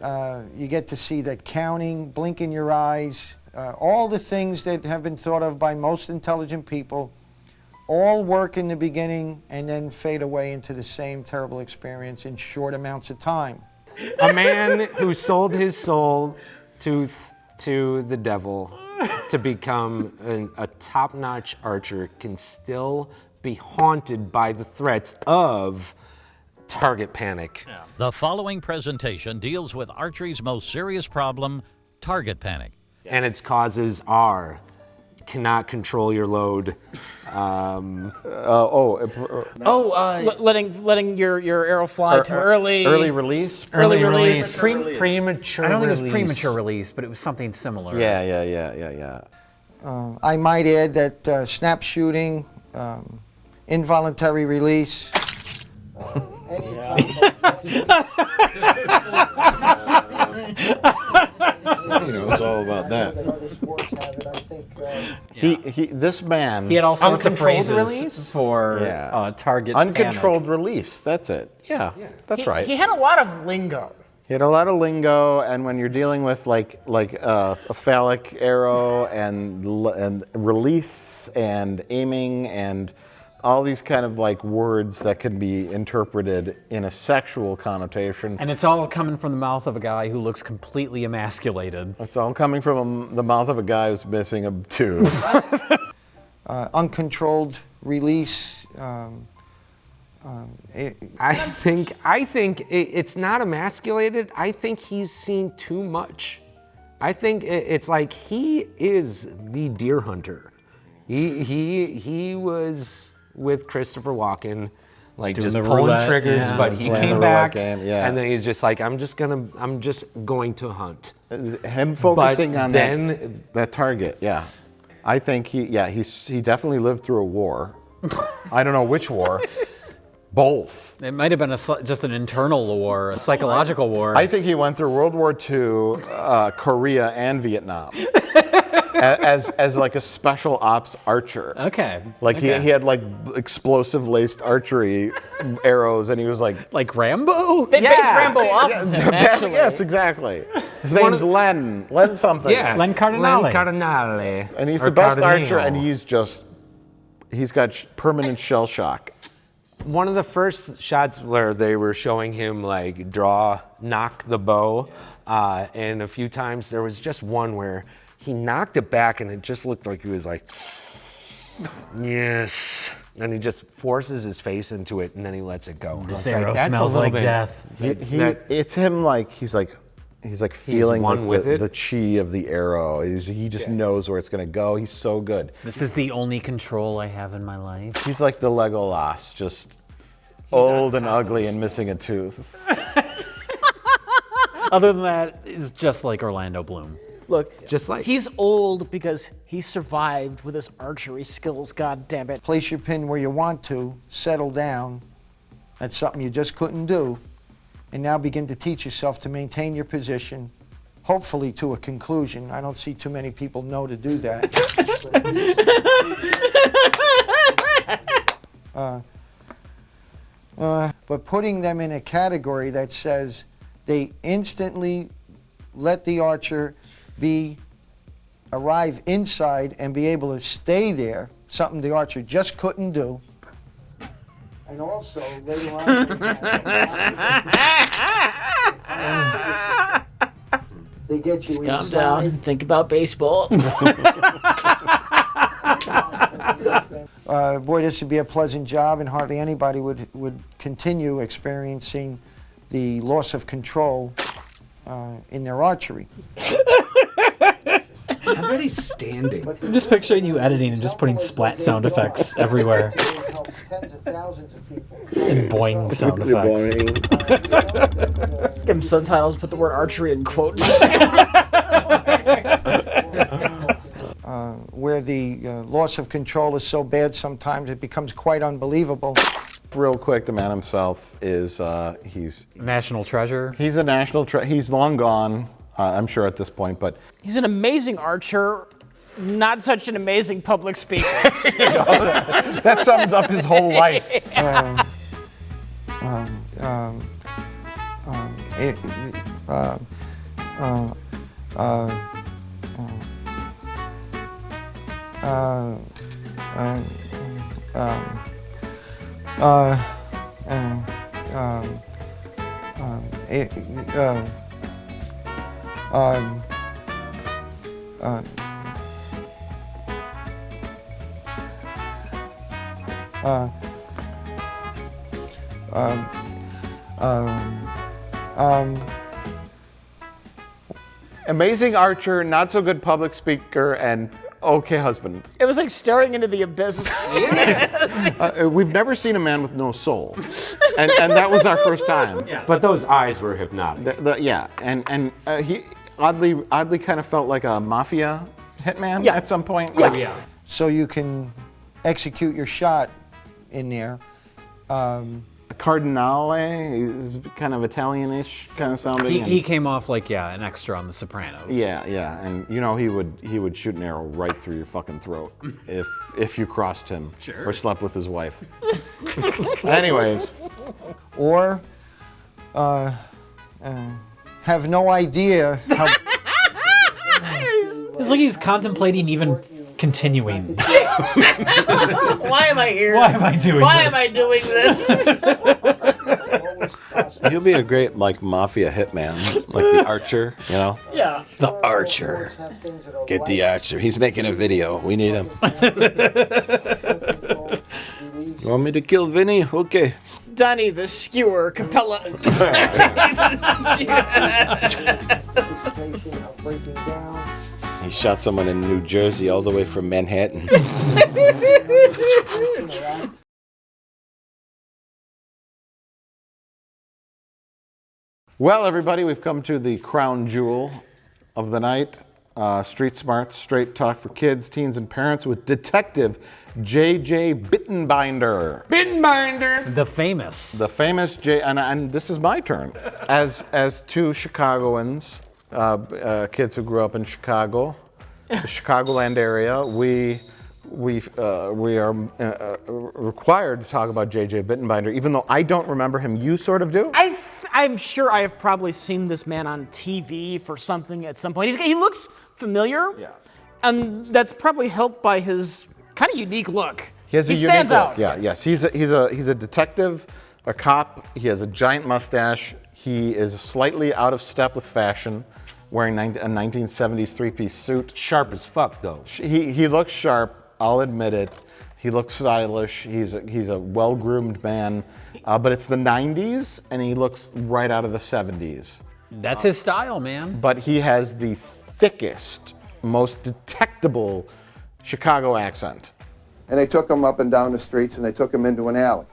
you get to see that counting, blinking your eyes, all the things that have been thought of by most intelligent people, all work in the beginning and then fade away into the same terrible experience in short amounts of time. A man who sold his soul to the devil to become a top-notch archer can still be haunted by the threats of target panic. The following presentation deals with archery's most serious problem, target panic. And its causes are cannot control your load. Letting your arrow fly too early. Early release? Early release. Premature I don't think it release. was premature release, but it was something similar. Yeah. I might add that snap shooting, involuntary release. It's all about that. This man. He had all sorts of Uncontrolled phrases release? for target Uncontrolled panic. release. That's it. Yeah, that's right. He had a lot of lingo. He had a lot of lingo, and when you're dealing with like a phallic arrow and release and aiming and all these kind of like words that can be interpreted in a sexual connotation. And it's all coming from the mouth of a guy who looks completely emasculated. It's all coming from the mouth of a guy who's missing a tooth. Uncontrolled release. I think it's not emasculated. I think he's seen too much. I think it's like he is the deer hunter. He was with Christopher Walken, like Doing just the pulling roulette, triggers, yeah. but he Playing came the back roulette game, yeah. and then he's just like, I'm just going to hunt. Him focusing But on then that target, yeah. I think he definitely lived through a war. I don't know which war. Both. It might have been just an internal war, a psychological war. I think he went through World War II, Korea, and Vietnam as like a special ops archer. Okay. Like okay. he had like explosive laced archery arrows, and he was like Rambo. They based Rambo off of him, actually. Yes, exactly. His name's Len something. Yeah, Len Cardinale. Len Cardinale. And he's Or the best Cardinale. archer, and he's got permanent shell shock. One of the first shots where they were showing him like knock the bow, and a few times there was just one where he knocked it back and it just looked like he was like, yes. And he just forces his face into it and then he lets it go. This It's like, arrow that's a smells little like bit- death. It's him like he's feeling one like with the it. chi of the arrow. He just knows where it's gonna go. He's so good. This is the only control I have in my life. He's like the Legolas, just old and ugly and missing a tooth. Other than that, it's just like Orlando Bloom. Look, just like he's old because he survived with his archery skills. God damn it! Place your pin where you want to, settle down. That's something you just couldn't do. And now begin to teach yourself to maintain your position, hopefully to a conclusion. I don't see too many people know to do that. But putting them in a category that says they instantly let the archer arrive inside and be able to stay there, something the archer just couldn't do. And also, later on, they get you Just calm inside. down. Think about baseball. Boy, this would be a pleasant job, and hardly anybody would continue experiencing the loss of control in their archery. I bet he's standing. I'm just picturing you editing and just putting splat sound effects everywhere. tens of thousands of people. And boing sound effects. Give him subtitles, put the word archery in quotes. Where the loss of control is so bad sometimes it becomes quite unbelievable. Real quick, the man himself is, he's... National treasure? He's a national treasure. He's long gone, I'm sure at this point, but... He's an amazing archer, not such an amazing public speaker. That sums up his whole life. Amazing archer, not so good public speaker, and okay husband. It was like staring into the abyss. We've never seen a man with no soul, and that was our first time. But those eyes were hypnotic. Yeah, and he oddly kind of felt like a mafia hitman at some point. So you can execute your shot in there. Cardinale is kind of Italian-ish kind of sounding. He came off like an extra on The Sopranos. Yeah, and you know he would shoot an arrow right through your fucking throat if you crossed him or slept with his wife. Anyways, or have no idea how. It's like he's contemplating even continuing. Why am I here? Why am I doing Why this? am I doing this? You'll be a great like mafia hitman, like the archer, you know? Yeah. The archer. Get the archer. He's making a video. We need him. You want me to kill Vinny? Okay. Donnie the Skewer Capella. He shot someone in New Jersey all the way from Manhattan. well, everybody, we've come to the crown jewel of the night. Street smart, straight talk for kids, teens, and parents with Detective J.J. Bittenbinder. Bittenbinder. The famous. The famous J. And this is my turn. As two Chicagoans, kids who grew up in Chicago, the Chicagoland area, we are required to talk about J.J. Bittenbinder, even though I don't remember him. You sort of do? I'm sure I have probably seen this man on TV for something at some point. He looks familiar, and that's probably helped by his kind of unique look. He has a unique stands look. out. Yeah, yes. He's a detective, a cop. He has a giant mustache. He is slightly out of step with fashion, wearing a 1970s three-piece suit. Sharp as fuck, though. He looks sharp. I'll admit it. He looks stylish. He's a well-groomed man. But it's the 90s, and he looks right out of the 70s. That's his style, man. But he has the thickest, most detectable Chicago accent. And they took him up and down the streets, and they took him into an alley.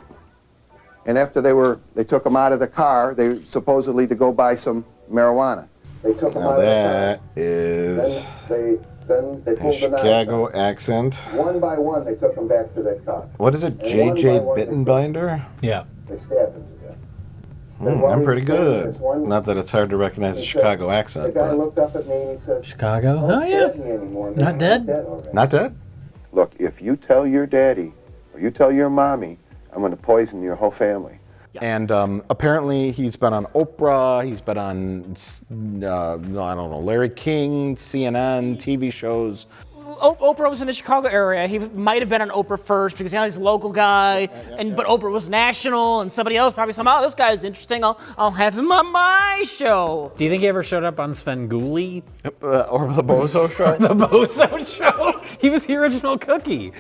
And after they took him out of the car, they supposedly to go buy some marijuana. They took him Now out of the that car. is Then they a pulled the knives Chicago out. accent. One by one, they took him back to that car. What is it, And J.J. one by one, Bittenbinder? Yeah. They stabbed him to death. Then while I'm he pretty was standing, good. this one- Not that it's hard to recognize a he Chicago said- accent. The guy but- looked up at me and he said, Chicago? "Don't Oh, yeah. stab me anymore. Not Man, I'm dead? already." Not dead? Look, if you tell your daddy or you tell your mommy, I'm going to poison your whole family. And apparently he's been on Oprah, he's been on, I don't know, Larry King, CNN, TV shows. Oprah was in the Chicago area. He might have been on Oprah first because he's a local guy, but Oprah was national, and somebody else probably said, "Oh, this guy's interesting. I'll have him on my show." Do you think he ever showed up on Svengoolie? Or the Bozo Show? The Bozo Show. He was the original Cookie.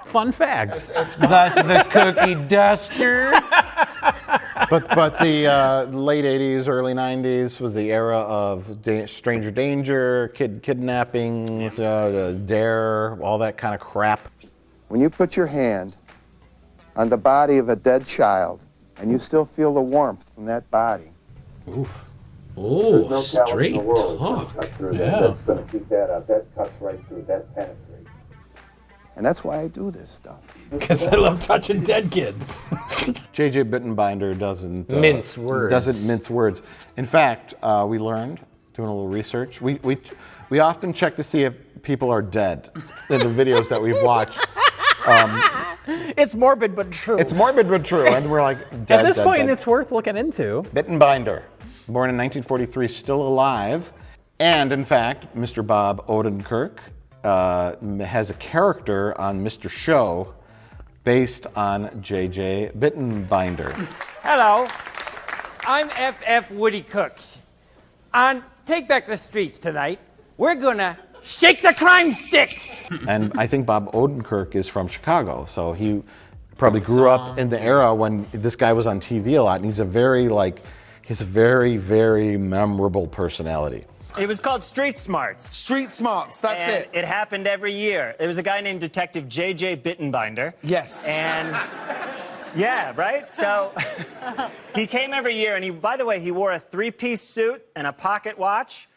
Fun fact. Thus the cookie duster. But the late 80s, early 90s was the era of stranger danger, kidnappings, Dare, all that kind of crap. When you put your hand on the body of a dead child, and you still feel the warmth from that body. Oof. There's Oh, no talent in straight the world that's talk. gonna cut through that. That's going to keep that up. That cuts right through. That penetrates. And that's why I do this stuff. Because I love touching dead kids. JJ Bittenbinder doesn't Mince words. Doesn't mince words. In fact, we learned doing a little research. We often check to see if people are dead in the videos that we've watched. It's morbid but true. It's morbid but true, and we're like, dead, At this dead, point, dead. it's worth looking into. Bittenbinder, born in 1943, still alive, and in fact, Mr. Bob Odenkirk has a character on Mr. Show based on JJ Bittenbinder. Hello, I'm FF Woody Cooks. On Take Back the Streets tonight, we're gonna shake the crime stick. And I think Bob Odenkirk is from Chicago, so he probably grew up in the era when this guy was on TV a lot, and he's a very, very memorable personality. It was called Street Smarts. Street Smarts, that's And it. It happened every year. There was a guy named Detective JJ Bittenbinder. Yes. And yeah, right? So he came every year, and by the way, he wore a three-piece suit and a pocket watch,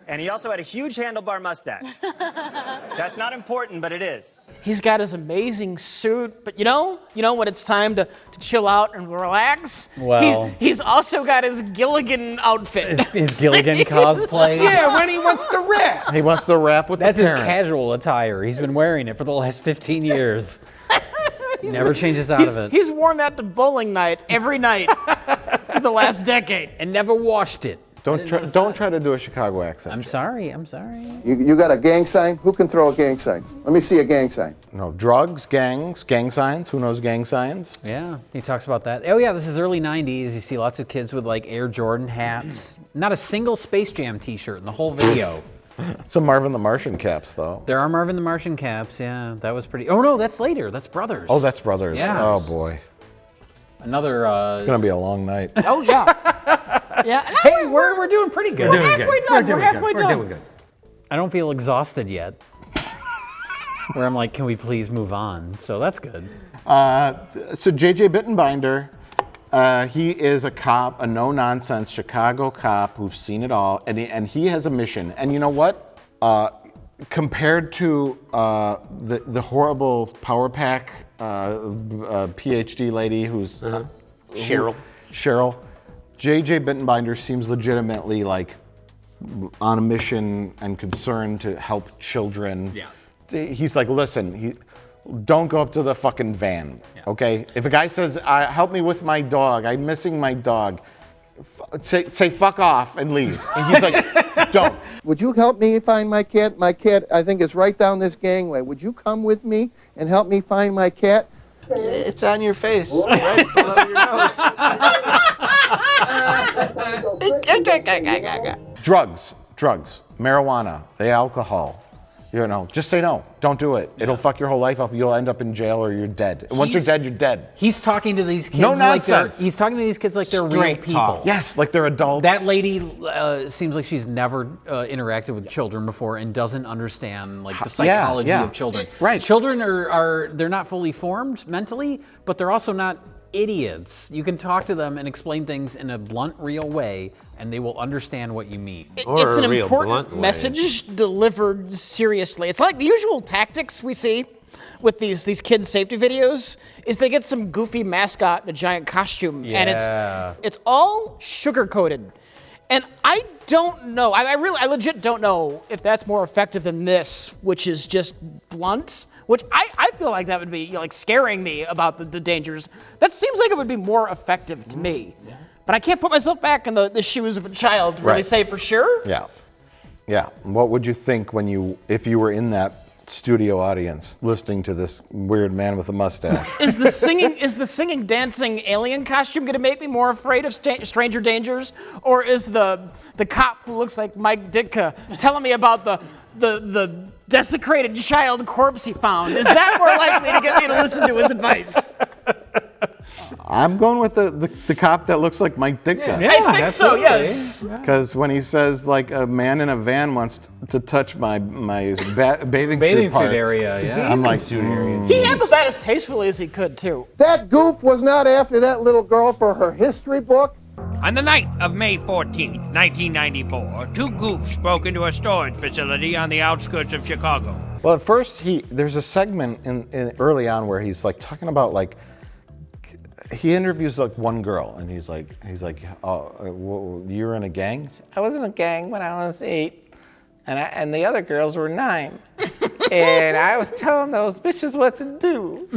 and he also had a huge handlebar mustache. That's not important, but it is. He's got his amazing suit, but you know when it's time to chill out and relax? Well- He's also got his Gilligan outfit. His Gilligan cosplay. Yeah, when he wants to rap. He wants to rap with That's the his parents. casual attire. He's been wearing it for the last 15 years. Never changes out of it. He's worn that to bowling night every night for the last decade. And never washed it. Don't try to do a Chicago accent. I'm sorry. You got a gang sign? Who can throw a gang sign? Let me see a gang sign. No, drugs, gangs, gang signs. Who knows gang signs? Yeah, he talks about that. Oh yeah, this is early 90s. You see lots of kids with like Air Jordan hats. Not a single Space Jam t-shirt in the whole video. Some Marvin the Martian caps, though. There are Marvin the Martian caps, yeah. That was pretty... Oh no, that's later. That's Brothers. Oh, that's Brothers. Yeah. Oh, boy. Another... It's going to be a long night. Oh, yeah. Yeah. Hey, we're doing pretty good. We're halfway done. We're halfway done. We're doing good. I don't feel exhausted yet. Where I'm like, can we please move on? So that's good. So JJ Bittenbinder, he is a cop, a no-nonsense Chicago cop who's seen it all, and he has a mission. And you know what? Compared to the horrible Power Pack PhD lady who's Cheryl. Cheryl, JJ Bittenbinder seems legitimately like on a mission and concerned to help children. Yeah. He's like, listen, don't go up to the fucking van, okay? If a guy says, help me with my dog, I'm missing my dog, say fuck off and leave. And he's like, don't. Would you help me find my cat? My cat, I think, is right down this gangway. Would you come with me and help me find my cat? It's on your face, right below your nose. Drugs, marijuana, the alcohol. You know, just say no. Don't do it. It'll fuck your whole life up. You'll end up in jail or you're dead. And once you're dead, you're dead. He's talking to these kids No like they're, nonsense. he's talking to these kids like they're real Straight people. talk. Yes, like they're adults. That lady seems like she's never interacted with children before and doesn't understand like the psychology of children. Right. Children are they're not fully formed mentally, but they're also not idiots. You can talk to them and explain things in a blunt, real way, and they will understand what you mean. It's an important message delivered seriously. It's like the usual tactics we see with these kids' safety videos is they get some goofy mascot in a giant costume, and it's all sugar-coated. And I don't know. I legit don't know if that's more effective than this, which is just blunt. Which I feel like that would be like scaring me about the dangers. That seems like it would be more effective to me. But I can't put myself back in the shoes of a child to really say for sure. Yeah. What would you think if you were in that studio audience listening to this weird man with a mustache? Is the singing, dancing alien costume going to make me more afraid of stranger dangers, or is the cop who looks like Mike Ditka telling me about the desecrated child corpse he found? Is that more likely to get me to listen to his advice? I'm going with the cop that looks like Mike Ditka. I think so, yes. Because when he says like a man in a van wants to touch my bathing Bathing suit suit area, yeah. I'm like, He handled that as tastefully as he could, too. That goof was not after that little girl for her history book. On the night of May 14th, 1994, two goofs broke into a storage facility on the outskirts of Chicago. Well, at first there's a segment in early on where he's like talking about like he interviews like one girl and he's like oh, you were in a gang? I was in a gang when I was 8 and the other girls were 9 and I was telling those bitches what to do.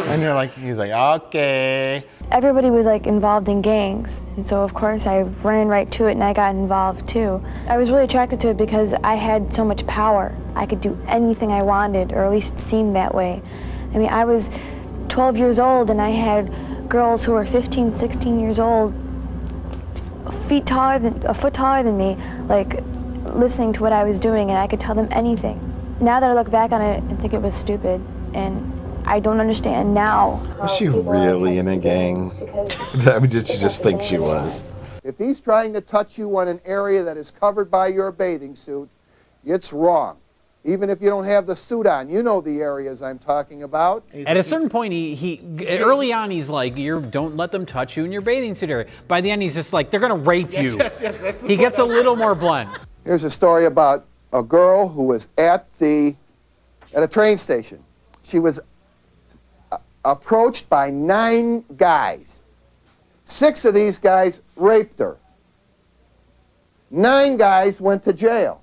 And he's like okay. Everybody was like involved in gangs, and so of course I ran right to it and I got involved too. I was really attracted to it because I had so much power. I could do anything I wanted, or at least it seemed that way. I mean, I was 12 years old and I had girls who were 15, 16 years old, a foot taller than me, like listening to what I was doing, and I could tell them anything. Now that I look back on it and think it was stupid, and I don't understand now. Was she really in a gang? I mean, did she just think she was? If he's trying to touch you on an area that is covered by your bathing suit, it's wrong. Even if you don't have the suit on, you know the areas I'm talking about. At a certain point, he early on, he's like, don't let them touch you in your bathing suit area. By the end, he's just like, they're going to rape you. Yes, he gets a little more blunt. Here's a story about a girl who was at a train station. She was approached by 9 guys. 6 of these guys raped her. 9 guys went to jail.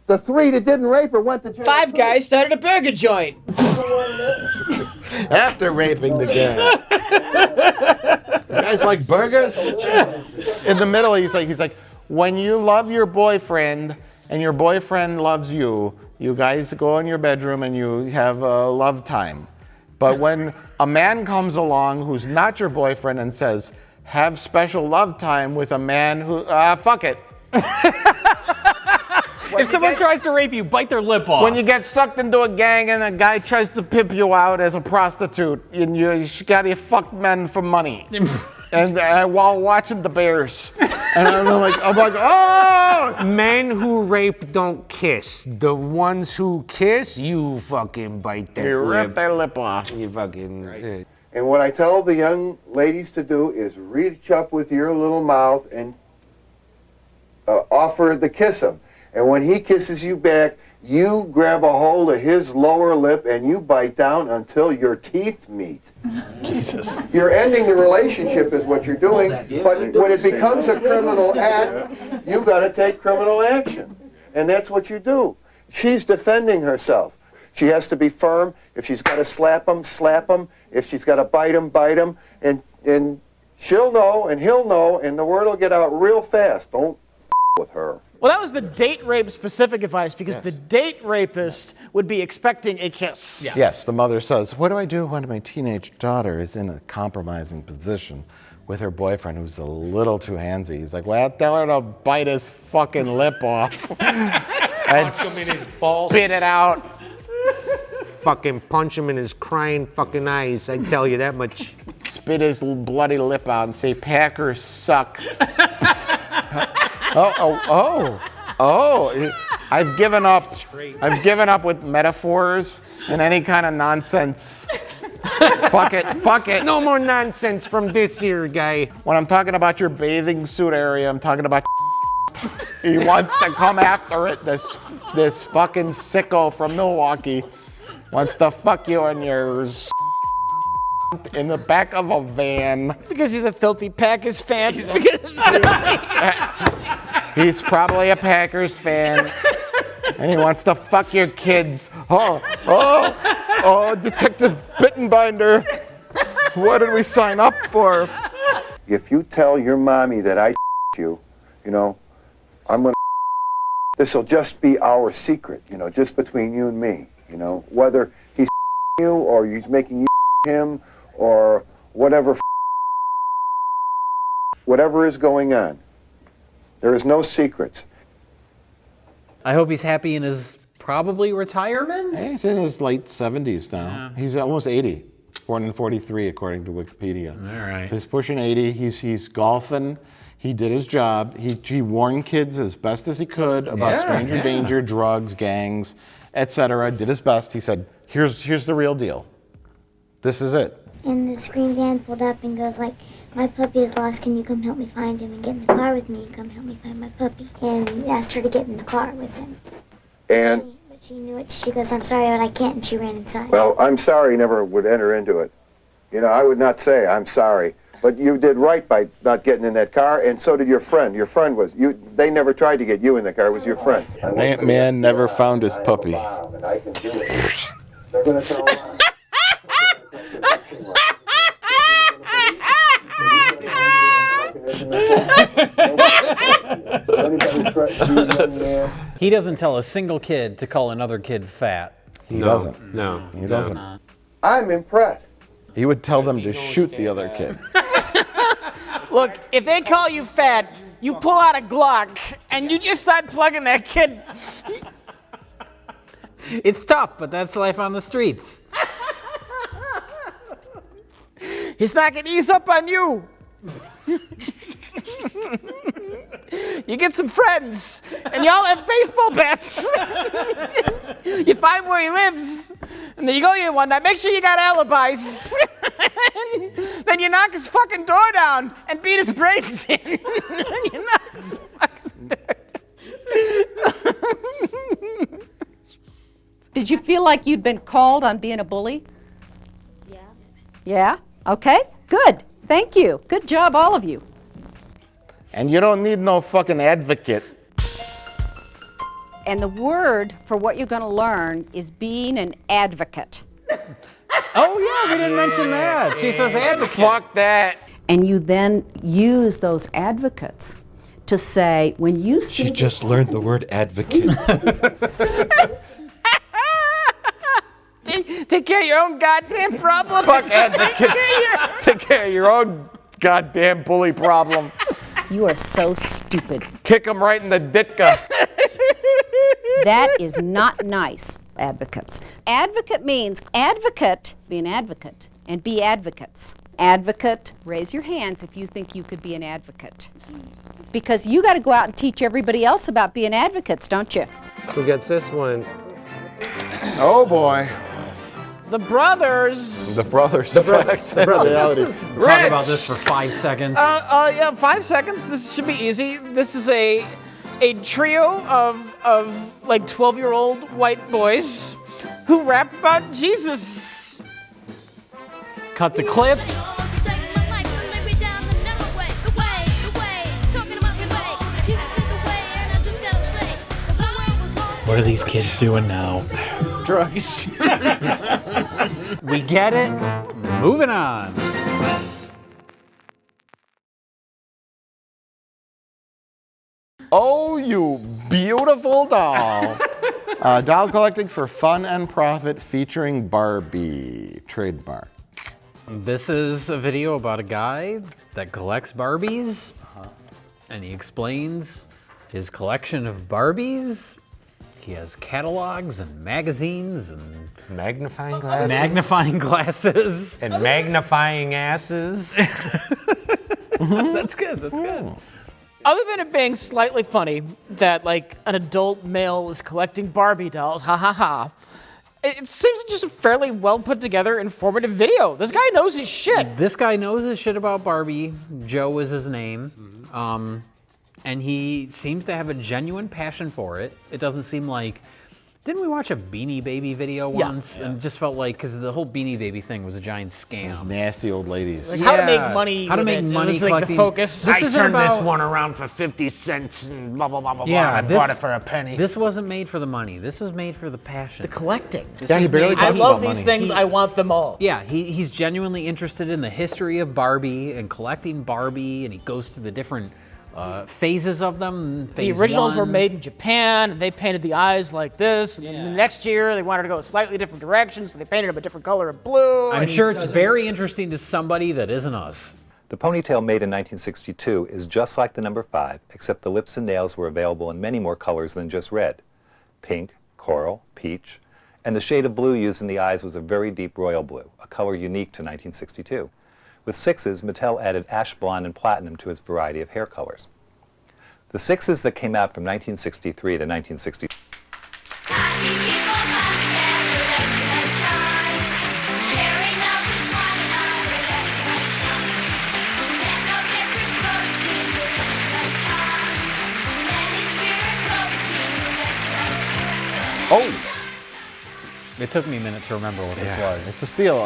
The 3 that didn't rape her went to jail. 5 guys started a burger joint. After raping the gang. You guys like burgers? In the middle, he's like, when you love your boyfriend and your boyfriend loves you, you guys go in your bedroom and you have a love time. But when a man comes along who's not your boyfriend and says, have special love time with a man who, fuck it. If someone tries to rape you, bite their lip off. When you get sucked into a gang and a guy tries to pimp you out as a prostitute, and you gotta fuck men for money. And while watching the Bears. And I'm like, oh! Men who rape don't kiss. The ones who kiss, you fucking bite that You lip. rip their lip off. You fucking... And what I tell the young ladies to do is reach up with your little mouth and offer to kiss him. And when he kisses you back, you grab a hold of his lower lip and you bite down until your teeth meet. Jesus. You're ending the relationship is what you're doing, but when it becomes a criminal act, you got to take criminal action. And that's what you do. She's defending herself. She has to be firm. If she's got to slap him, slap him. If she's got to bite him, bite him. And she'll know and he'll know and the word will get out real fast. Don't with her. Well, that was the date rape specific advice because the date rapist would be expecting a kiss. Yes, the mother says, what do I do when my teenage daughter is in a compromising position with her boyfriend who's a little too handsy? He's like, well, tell her to bite his fucking lip off and spit it out. Fucking punch him in his crying fucking eyes, I tell you that much. Spit his bloody lip out and say, Packers suck. I've given up. I've given up with metaphors and any kind of nonsense. Fuck it. No more nonsense from this here guy. When I'm talking about your bathing suit area, I'm talking about he wants to come after it. This fucking sicko from Milwaukee wants to fuck you in your in the back of a van. Because he's a filthy Packers fan. He's probably a Packers fan, and he wants to fuck your kids. Oh, Detective Bittenbinder, what did we sign up for? If you tell your mommy that I you, I'm gonna this'll just be our secret, just between you and me, whether he's you or he's making you him or whatever is going on. There is no secrets. I hope he's happy in his probably retirement. He's in his late 70s now. Yeah. He's almost 80. born in 43, according to Wikipedia. All right. So he's pushing 80. He's golfing. He did his job. He warned kids as best as he could about stranger danger, drugs, gangs, etc. Did his best. He said, here's the real deal. This is it. And the screen van pulled up and goes like, my puppy is lost, can you come help me find him and get in the car with me and come help me find my puppy? And asked her to get in the car with him. And But she knew it. She goes, I'm sorry, but I can't, and she ran inside. well, I'm sorry never would enter into it. You know, I would not say I'm sorry. But you did right by not getting in that car, and so did your friend. Your friend was, they never tried to get you in the car, it was your friend. That man never found his puppy. They're going to tell him. He doesn't tell a single kid to call another kid fat. He doesn't. No. He doesn't. I'm impressed. He would tell them to shoot the other kid. Look, if they call you fat, you pull out a Glock and you just start plugging that kid. It's tough, but that's life on the streets. He's not gonna ease up on you. You get some friends, and y'all have baseball bats. You find where he lives, and then you go in one night. Make sure you got alibis. Then you knock his fucking door down and beat his brains in. You knock his fucking door. Did you feel like you'd been called on being a bully? Yeah. Yeah? Okay, good. Thank you. Good job, all of you. And you don't need no fucking advocate. And the word for what you're going to learn is being an advocate. Oh, yeah, we didn't mention that. She says advocate. Fuck that. And you then use those advocates to say, when you see... She just learned the word advocate. Take care of your own goddamn problem. Fuck advocates. Take care of your own goddamn bully problem. You are so stupid. Kick him right in the ditka. That is not nice, advocates. Advocate means advocate, be an advocate, and be advocates. Advocate, raise your hands if you think you could be an advocate. Because you got to go out and teach everybody else about being advocates, don't you? Who gets this one? Oh boy. The brothers. The brothers. The brothers. Talk about this for 5 seconds. Yeah, 5 seconds. This should be easy. This is a trio of like 12-year-old white boys who rap about Jesus. Cut the clip. What are these kids doing now? Drugs. We get it. Moving on. Oh, you beautiful doll. Doll collecting for fun and profit featuring Barbie. Trademark. This is a video about a guy that collects Barbies. And he explains his collection of Barbies. He has catalogs and magazines and Magnifying glasses. magnifying glasses. And magnifying asses. That's good, that's good. Other than it being slightly funny that like an adult male is collecting Barbie dolls, ha ha ha, it seems just a fairly well put together, informative video. This guy knows his shit. This guy knows his shit about Barbie. Joe is his name. And he seems to have a genuine passion for it. It doesn't seem like... Didn't we watch a Beanie Baby video once? And it just felt like, because the whole Beanie Baby thing was a giant scam. Those nasty old ladies. Like how to make money. How to with make it. money It was like collecting. the focus. This isn't about... this one around for 50 cents and blah, blah, blah, blah, Yeah, blah. I bought it for a penny. This wasn't made for the money. This was made for the passion. The collecting. Yeah, he barely I talks love about these money. things. I want them all. Yeah, he's genuinely interested in the history of Barbie and collecting Barbie, and he goes through the different phases of them. The originals were made in Japan, and they painted the eyes like this. And then the next year, they wanted to go a slightly different direction, so they painted them a different color of blue. I'm sure it's very interesting to somebody that isn't us. The ponytail made in 1962 is just like the number 5, except the lips and nails were available in many more colors than just red. Pink, coral, peach, And the shade of blue used in the eyes was a very deep royal blue, a color unique to 1962. With 6s, Mattel added ash blonde and platinum to its variety of hair colors. The 6s that came out from 1963 to 1960. Oh! It took me a minute to remember what this was. It's a steal.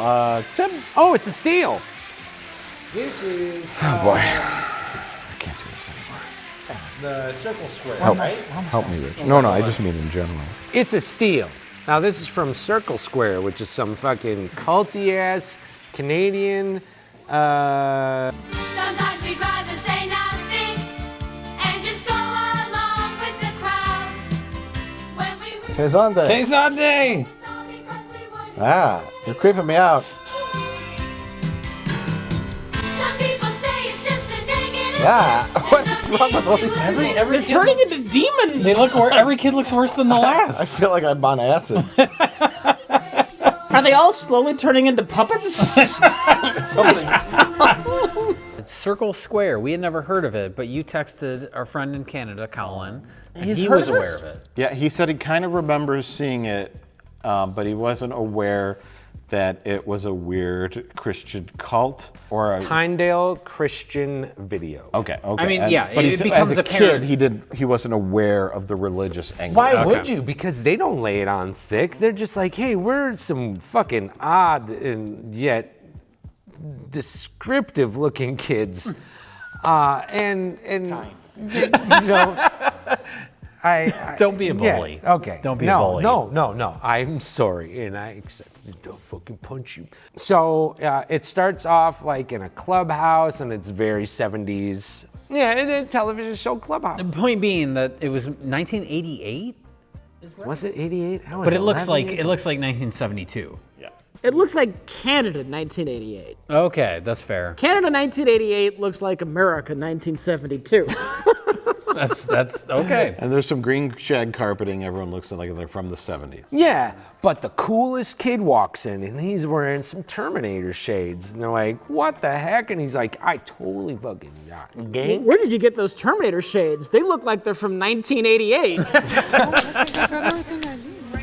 Tim? Oh, it's a steal. This is... Oh, boy. I can't do this anymore. The circle square, Help, help me, Rich. No, I just mean in general. It's a steal. Now, this is from Circle Square, which is some fucking culty-ass Canadian... Sometimes we'd rather say nothing and just go along with the crowd. When we Taizande. Taizande! Ah, you're creeping me out. Some people say it's just a negative. Yeah. What's wrong with all these people? They're turning into demons. They look. Every kid looks worse than the last. I feel like I'm on acid. Are they all slowly turning into puppets? It's Circle Square. We had never heard of it, but you texted our friend in Canada, Colin, and He's he heard was of aware this? of it. Yeah, he said he kind of remembers seeing it, but he wasn't aware that it was a weird Christian cult or a Tyndale Christian video. Okay. I mean, yeah, but it he said becomes as a apparent. kid, he wasn't aware of the religious angle. Why would you? Because they don't lay it on thick. They're just like, hey, we're some fucking odd and yet descriptive looking kids. And you know, I Don't be a bully. Yeah, okay. Don't be a bully. No. I'm sorry, and I accept it. Don't fucking punch you. So it starts off like in a clubhouse, and it's very 70s. Yeah, and then television show Clubhouse. The point being that it was 1988. Was it 88? But it looks like 1972. Yeah. It looks like Canada 1988. Okay, that's fair. Canada 1988 looks like America 1972. That's okay. And there's some green shag carpeting. Everyone looks like they're from the 70s. Yeah, but the coolest kid walks in and he's wearing some Terminator shades. And they're like, what the heck? And he's like, I totally fucking got gang. Where did you get those Terminator shades? They look like they're from 1988.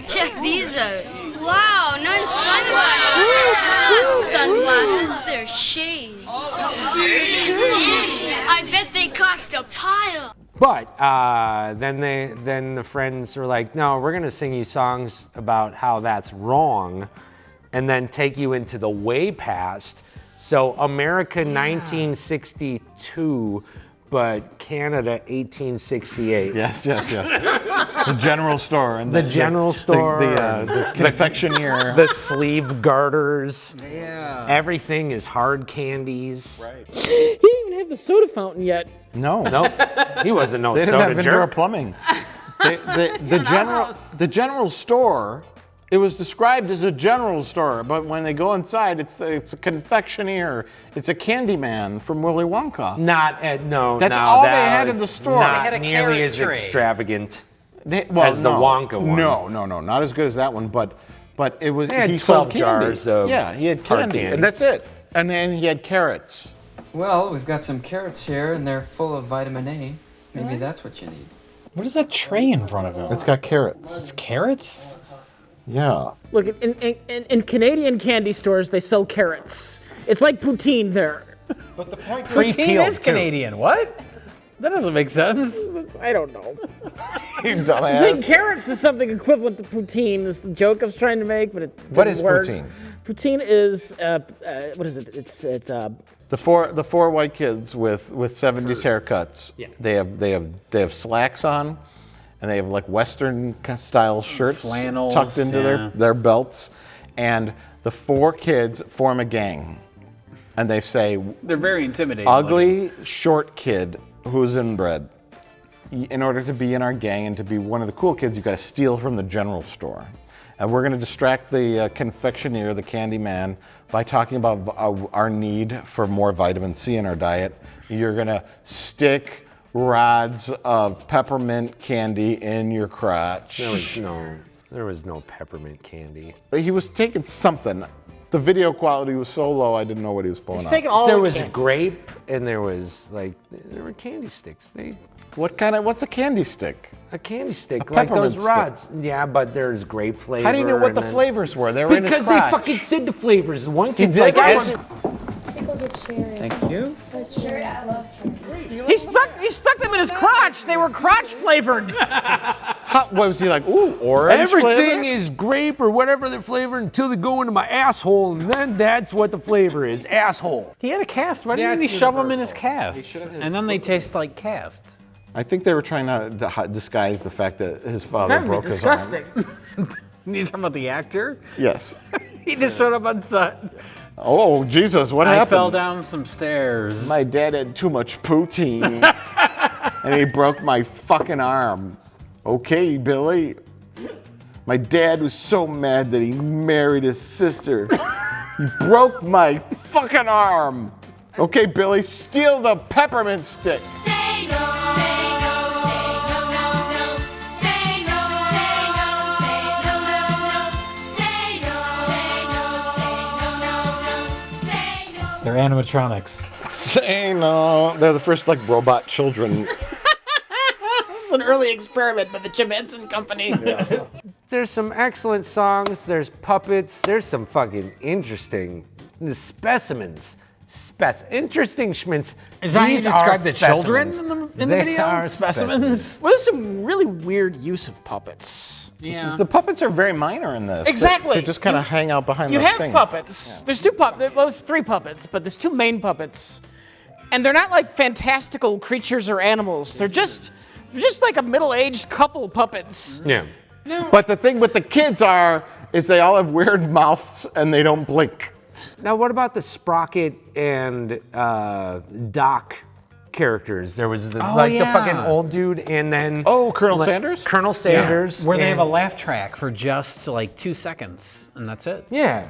Check these out. Wow, nice sunglasses. Not sunglasses, they're shades. I bet they cost a pile. But then the friends were like, no, we're gonna sing you songs about how that's wrong, and then take you into the way past. So America 1962, but Canada 1868. Yes. The general store and the general store, the confectioneer, the sleeve garters. Yeah. Everything is hard candies. Right. He didn't even have the soda fountain yet. No, he wasn't no they didn't soda have indoor jerk. plumbing. The general store. It was described as a general store, but when they go inside, it's a confectioneer. It's a candy man from Willy Wonka. No. That's all they had in the store. Not They had a nearly carrot as tray. extravagant As the Wonka one. No, not as good as that one, but it was. They had he 12 sold candy. jars of Yeah, he had hard candy, candy. and that's it. And then he had carrots. Well, we've got some carrots here, and they're full of vitamin A. Maybe that's what you need. What is that tray in front of him? It's got carrots. It's carrots? Yeah. Look, in Canadian candy stores, they sell carrots. It's like poutine there. But the point Poutine is Canadian. What? That doesn't make sense. I don't know. You I'm dumbass. saying carrots is something equivalent to poutine. Is the joke I was trying to make, but it didn't What is work. poutine? Poutine is what is it? It's The four white kids with 70s haircuts. Yeah. They have slacks on, and they have like Western style shirts Flannels, tucked into their belts, and the four kids form a gang, and they say They're very intimidating. ugly short kid who's inbred. In order to be in our gang and to be one of the cool kids, you got to steal from the general store. And we're going to distract the confectioneer, the candy man, by talking about our need for more vitamin C in our diet. You're going to stick rods of peppermint candy in your crotch. No. There was no peppermint candy. He was taking something. The video quality was so low, I didn't know what he was pulling He's out. taking all There the was candy. grape, and there were candy sticks. What's a candy stick? A candy stick, A like those peppermint rods. Yeah, but there's grape flavor. How do you know what the and then- flavors were? They were in his Because crotch. they fucking said the flavors. One He kid's did, like, I guys. want Thank you. He stuck them in his crotch. They were crotch flavored. What was he like? Ooh, orange everything flavor? is grape or whatever the flavor until they go into my asshole, and then that's what the flavor is, asshole. He had a cast. Why didn't he shove them in his cast? And then they taste like cast. I think they were trying to disguise the fact that his father That'd be broke his arm. disgusting. You talking about the actor? Yes. He just showed up on set. Oh, Jesus, what I happened? fell down some stairs. My dad had too much poutine, and he broke my fucking arm. Okay, Billy. My dad was so mad that he married his sister. He broke my fucking arm. Okay, Billy, steal the peppermint stick. Say no, say no, say no, no, no. Say no, say no, say no, no, no. Say no, say no, say no, no, no. Say no. They're animatronics. Say no. They're the first, like, robot children. It's an early experiment by the Jim Henson Company. There's some excellent songs, there's puppets, there's some fucking interesting specimens. Interesting schmintz. Is that how you These describe are the children specimens. in the They video? are Specimens? Well, there's some really weird use of puppets. Yeah. The puppets are very minor in this. Exactly. They just kind of hang out behind You the have thing. puppets. There's two puppets. Well, there's three puppets, but there's two main puppets, and they're not like fantastical creatures or animals. They're just like a middle-aged couple puppets. Yeah. No. But the thing with the kids is they all have weird mouths and they don't blink. Now, what about the Sprocket and Doc characters? There was the fucking old dude, and then Colonel Sanders? Colonel Sanders, Where they have a and- laugh track for just like 2 seconds, and that's it. Yeah.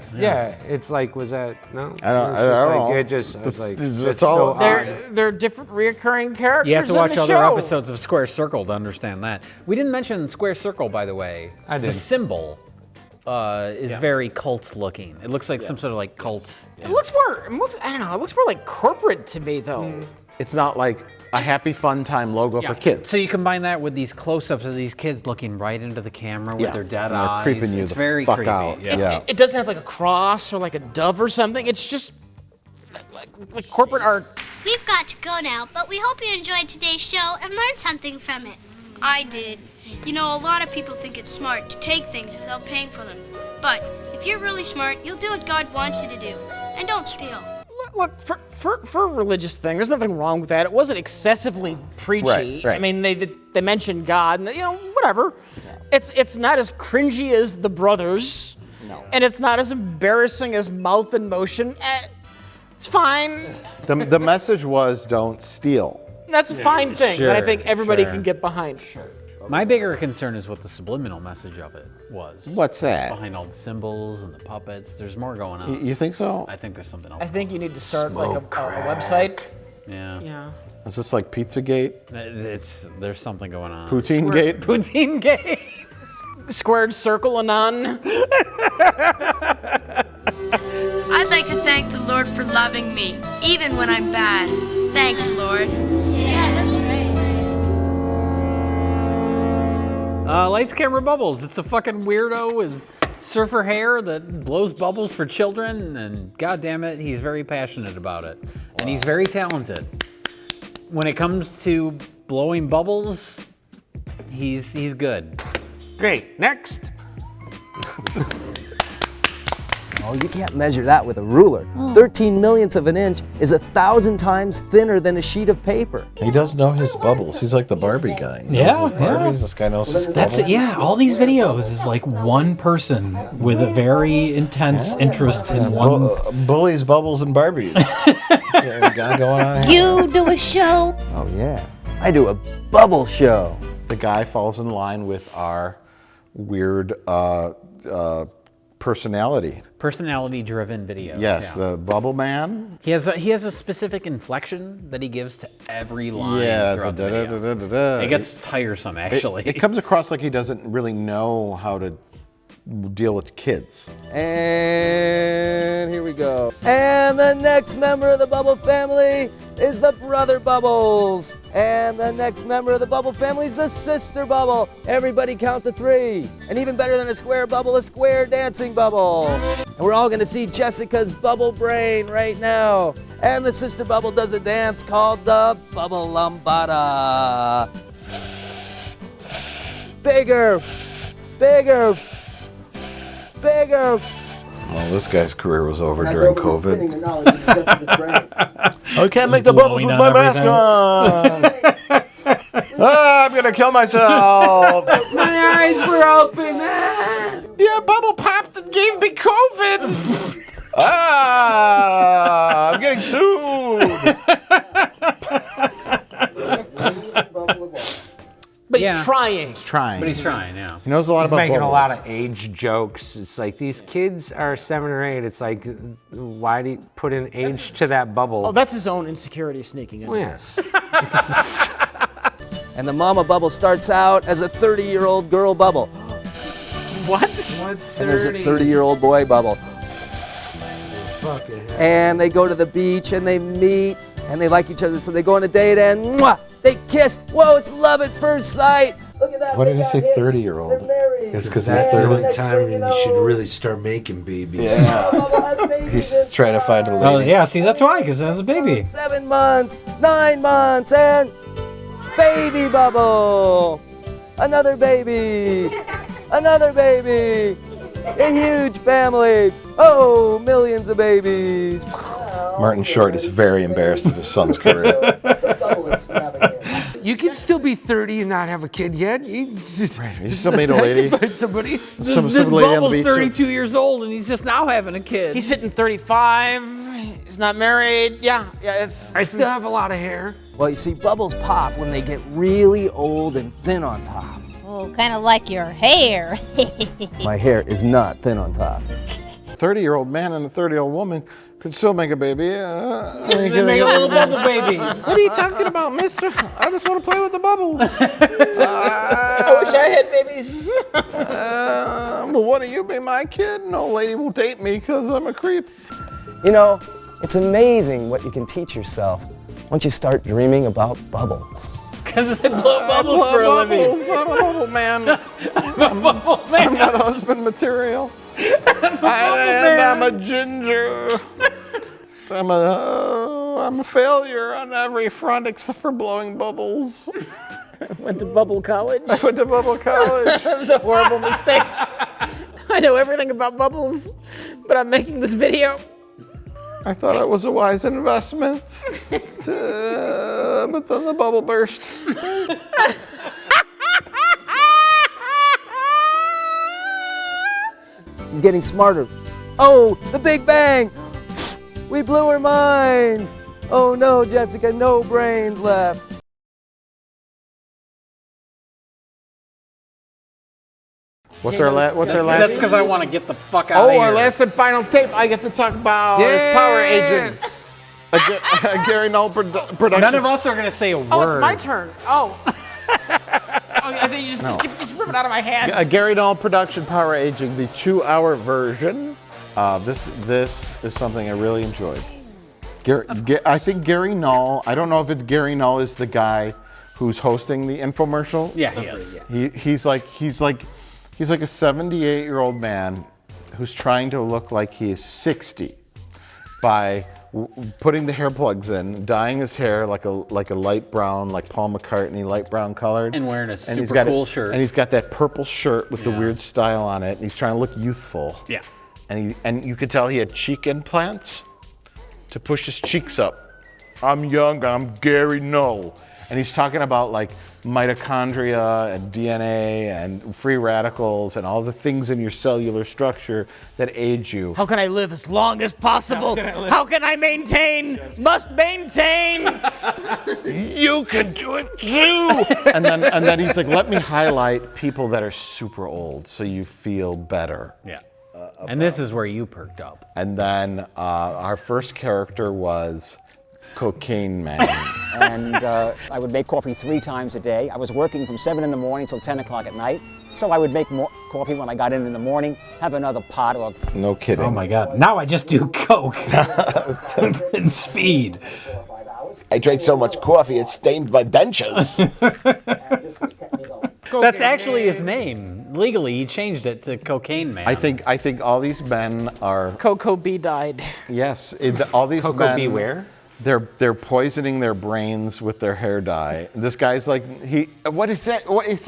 It's like, was that no? I don't It was just know. like, it just, I was like, It's it's all- so odd. They're different reoccurring characters. You have to in watch the other show. episodes of Square Circle to understand that. We didn't mention Square Circle, by the way. I did. The symbol is very cult looking. It looks like some sort of like cult. It looks more. I don't know. It looks more like corporate to me, though. It's not like a happy fun time logo for kids. So you combine that with these close-ups of these kids looking right into the camera with their dead and they're eyes. creeping you it's the very fuck creepy. out. Yeah. It doesn't have like a cross or like a dove or something. It's just like corporate art. We've got to go now, but we hope you enjoyed today's show and learned something from it. I did. You know, a lot of people think it's smart to take things without paying for them. But if you're really smart, you'll do what God wants you to do. And don't steal. Look, for a religious thing, there's nothing wrong with that. It wasn't excessively preachy. Right. I mean, they mentioned God, and whatever. It's not as cringy as The Brothers, and it's not as embarrassing as Mouth in Motion. It's fine. The message was don't steal. That's a fine thing that I think everybody sure. can get behind. My bigger concern is what the subliminal message of it was. What's that? Behind all the symbols and the puppets, there's more going on. You think so? I think there's something else. I think you need to start like a website. Yeah. Yeah. Is this like Pizzagate? There's something going on. Poutine Gate? Poutine Gate. Squared Circle Anon. I'd like to thank the Lord for loving me, even when I'm bad. Thanks, Lord. Yeah, that's right. Lights, Camera, Bubbles. It's a fucking weirdo with surfer hair that blows bubbles for children, and god damn it, he's very passionate about it. And he's very talented. When it comes to blowing bubbles, he's good. Great. Next. Oh, you can't measure that with a ruler. 13 millionths of an inch is 1,000 times thinner than a sheet of paper. He does know his bubbles. He's like the Barbie guy. He knows Yeah, his Barbies. This guy knows his That's bubbles. it. Yeah, all these videos is like one person with a very intense interest in one. Bullies, bubbles, and Barbies. That's what we got going on here. You do a show? Oh, yeah. I do a bubble show. The guy falls in line with our weird personality. Personality-driven videos. Yes, yeah. the Bubble Man. He has a specific inflection that he gives to every line Yeah, throughout the da, video. da, da, da, da. It gets tiresome, actually. It comes across like he doesn't really know how to deal with kids. And here we go. And the next member of the Bubble family is the Brother Bubbles. And the next member of the Bubble family is the Sister Bubble. Everybody count to 3. And even better than a square bubble, a square dancing bubble. And we're all gonna see Jessica's bubble brain right now. And the Sister Bubble does a dance called the Bubble Lambada. Bigger, bigger, bigger. Well, this guy's career was over during COVID. I can't make the bubbles with my mask on. I'm gonna kill myself. My eyes were open. Your bubble popped and gave me COVID. I'm getting sued. But he's trying. He's trying. But he's trying, yeah. He knows a lot He's about making bubbles. a lot of age jokes. It's like these kids are 7 or 8. It's like, why do you put an age to that bubble? Oh, that's his own insecurity sneaking in. Oh, yes. And the mama bubble starts out as a 30-year-old girl bubble. What? And there's a 30-year-old boy bubble. And they go to the beach and they meet and they like each other, so they go on a date and mwah, they kiss. Whoa, it's love at first sight. Look at that. Why did I say 30-year-old? It's because he's That's 30. the time when you should really start making babies. Yeah. He's trying to find a lady. Oh yeah, see that's why, because that's a baby. 7 months, 9 months, and baby bubble. Another baby. Another baby. A huge family. Oh, millions of babies. Martin Short is very embarrassed of his son's career. You can still be 30 and not have a kid yet. You still made a lady. Find somebody. This bubble's 32 years old and he's just now having a kid. He's hitting 35. He's not married. Yeah, it's. I still have a lot of hair. Well, you see, bubbles pop when they get really old and thin on top. Oh, kind of like your hair. My hair is not thin on top. 30-year-old man and a 30-year-old woman could still make a baby. Make a little bubble baby. What are you talking about, mister? I just want to play with the bubbles. I wish I had babies. Will one of you be my kid? No lady will date me because I'm a creep. You know, it's amazing what you can teach yourself once you start dreaming about bubbles. Because they blow bubbles for a living. I'm a bubble man. I'm not husband material. I'm a ginger. I'm a failure on every front except for blowing bubbles. I went to Bubble College. I went to Bubble College. That was a horrible mistake. I know everything about bubbles, but I'm making this video. I thought it was a wise investment, but then the bubble burst. She's getting smarter. Oh, the Big Bang! We blew her mind! Oh no, Jessica, no brains left. What's our last? That's because I want to get the fuck out of here. Our last and final tape. I get to talk about is Power Agent. A Gary Null production. None of us are going to say a word. Oh, it's my turn. Oh. I think you just keep ripping out of my hands. A Gary Null production, Power Aging, the 2-hour version. This is something I really enjoyed. I think Gary Null. I don't know if it's Gary Null is the guy who's hosting the infomercial. Yeah, he is. He's like a 78-year-old man who's trying to look like he's 60 by putting the hair plugs in, dyeing his hair like a light brown, like Paul McCartney, light brown colored, And wearing a super cool shirt. And he's got that purple shirt with the weird style on it, and he's trying to look youthful. Yeah. And you could tell he had cheek implants to push his cheeks up. I'm young, I'm Gary Null. And he's talking about like mitochondria and DNA and free radicals and all the things in your cellular structure that age you. How can I live as long as possible? How can I maintain? Must maintain. You can do it too. and then he's like, let me highlight people that are super old so you feel better. Yeah. And this is where you perked up. And then our first character was Cocaine Man. And I would make coffee 3 times a day. I was working from 7 in the morning till 10 o'clock at night. So I would make more coffee when I got in the morning, have another pot or... No kidding. Oh my God. Now I just do Coke and speed. I drank so much coffee it stained my dentures. That's actually his name. Legally, he changed it to Cocaine Man. I think all these men are. Coco B died. Yes, all these Coco men. Beware? They're poisoning their brains with their hair dye. This guy's like what he said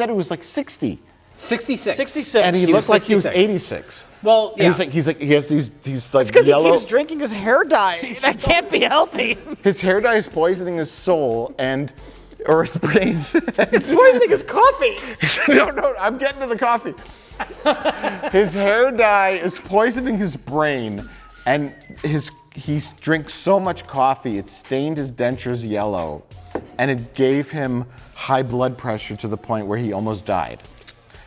it was like 60. 66. 66. And he looked like he was 86. Well, yeah. And he's like he has these like It's because he yellow. keeps drinking his hair dye. That can't be healthy. His hair dye is poisoning his soul or his brain. It's poisoning his coffee. No, I'm getting to the coffee. His hair dye is poisoning his brain, and he drinks so much coffee it stained his dentures yellow, and it gave him high blood pressure to the point where he almost died.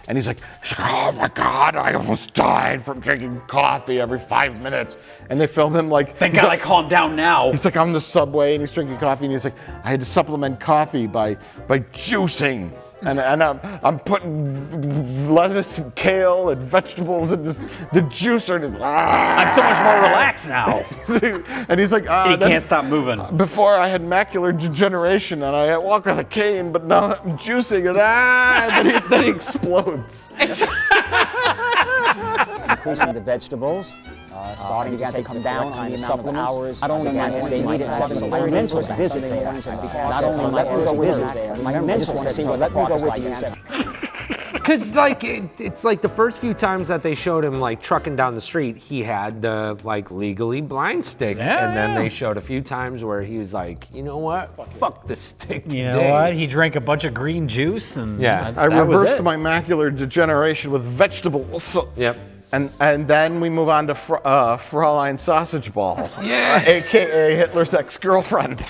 And he's like, oh my God, I almost died from drinking coffee every 5 minutes. And they film him like, Thank God I calmed down now. he's like on the subway and he's drinking coffee and he's like, I had to supplement coffee by juicing. And I'm putting lettuce and kale and vegetables in the juicer. And I'm so much more relaxed now. And he's like, he can't stop moving. Before I had macular degeneration and I walk with a cane, but now I'm juicing and then he explodes. Increasing the vegetables, starting to come down on the amount of hours. Not only my mental visit there. Not only my physical visit there. My mental want to see what let me go with you. Because like it's like the first few times that they showed him like trucking down the street, he had the like legally blind stick, and then they showed a few times where he was like, you know what, fuck the stick today. You know what? He drank a bunch of green juice and I reversed my macular degeneration with vegetables. Yep. And then we move on to Fraulein Sausage Ball, Yes. AKA Hitler's ex-girlfriend.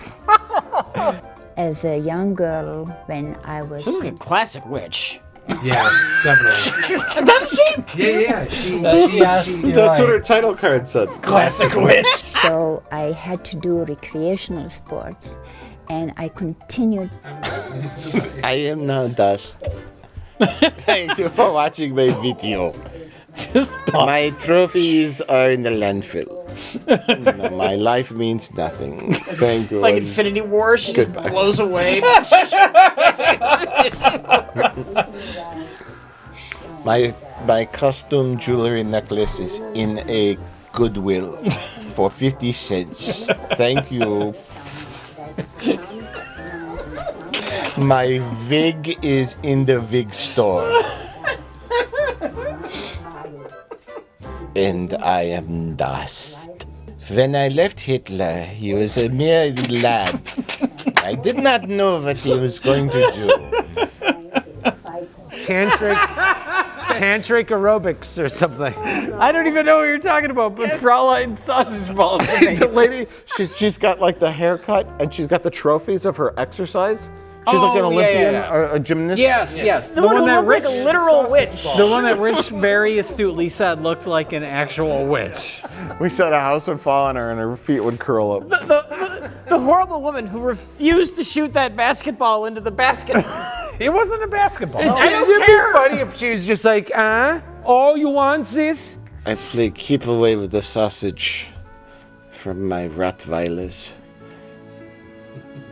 As a young girl, when I was... She's a classic witch. Yeah, definitely. Doesn't she? Yeah. That's what her title card said. Classic witch. So I had to do recreational sports, and I continued. I am now dust. Thank you for watching my video. My trophies are in the landfill. No, my life means nothing. Thank you. Like Infinity War, she just blows away. My costume jewelry necklace is in a Goodwill for 50 cents. Thank you. My wig is in the wig store. And I am dust. When I left Hitler, he was a mere lad. I did not know what he was going to do. Tantric aerobics or something. I don't even know what you're talking about, but Fraulein Sausage Ball. The lady, she's got like the haircut and she's got the trophies of her exercise. She's like an Olympian or a gymnast. Yes. The one who looked like a literal witch. The one that Rich very astutely said looked like an actual witch. We said a house would fall on her and her feet would curl up. The horrible woman who refused to shoot that basketball into the basket. It wasn't a basketball. I don't It'd care. be funny if she was just like, all you want is... I play keep away with the sausage from my Rottweilers.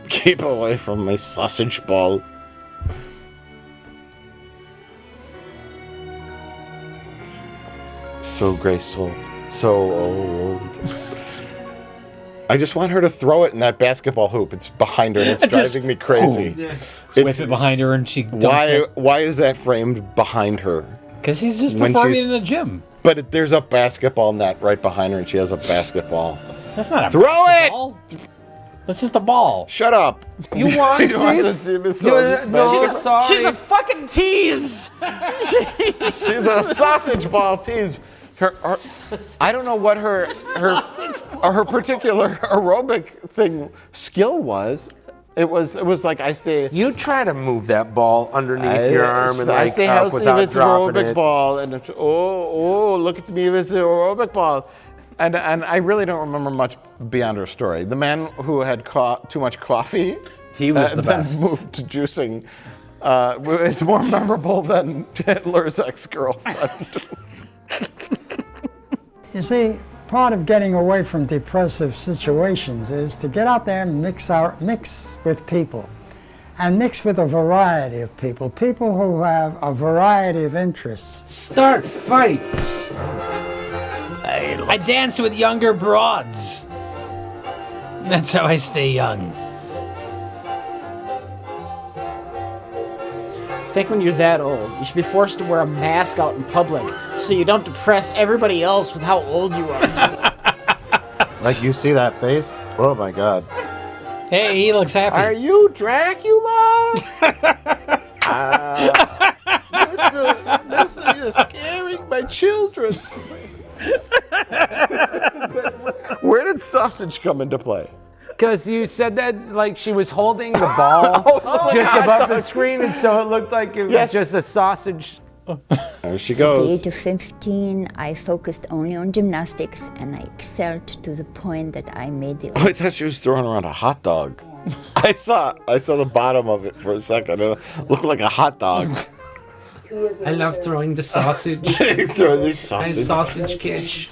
Keep away from my sausage ball. So graceful, so old. I just want her to throw it in that basketball hoop. It's behind her and it's driving me crazy. Whip it behind her and she dumps it. Why is that framed behind her? Because she's just When performing she's- in a gym. But there's a basketball net right behind her and she has a basketball. That's not a Throw it! basketball. That's just a ball. Shut up. You want You want this? to see Miss Sausage? She's a fucking tease. She's a sausage ball tease. I don't know what her particular aerobic skill was. It was like I stay. You try to move that ball underneath your arm and I like stay up healthy without if it's dropping aerobic it. ball, and it's, look at me if it's aerobic ball. And I really don't remember much beyond her story. The man who had too much coffee, he was the then best. moved to juicing, is more memorable than Hitler's ex-girlfriend. You see, part of getting away from depressive situations is to get out there and mix with people. And mix with a variety of people who have a variety of interests. Start fights. I dance with younger broads. That's how I stay young. I think when you're that old, you should be forced to wear a mask out in public so you don't depress everybody else with how old you are. Like, you see that face? Oh my God. Hey, he looks happy. Are you Dracula? Mister, you're scaring my children. Where did sausage come into play? Because you said that like she was holding the ball just above the screen, and so it looked like it was just a sausage. There she At the goes. age of 15, I focused only on gymnastics, and I excelled to the point that I made the. Oh, I thought she was throwing around a hot dog. I saw the bottom of it for a second. It looked like a hot dog. I love throwing the sausage. Throw this sausage. And sausage catch.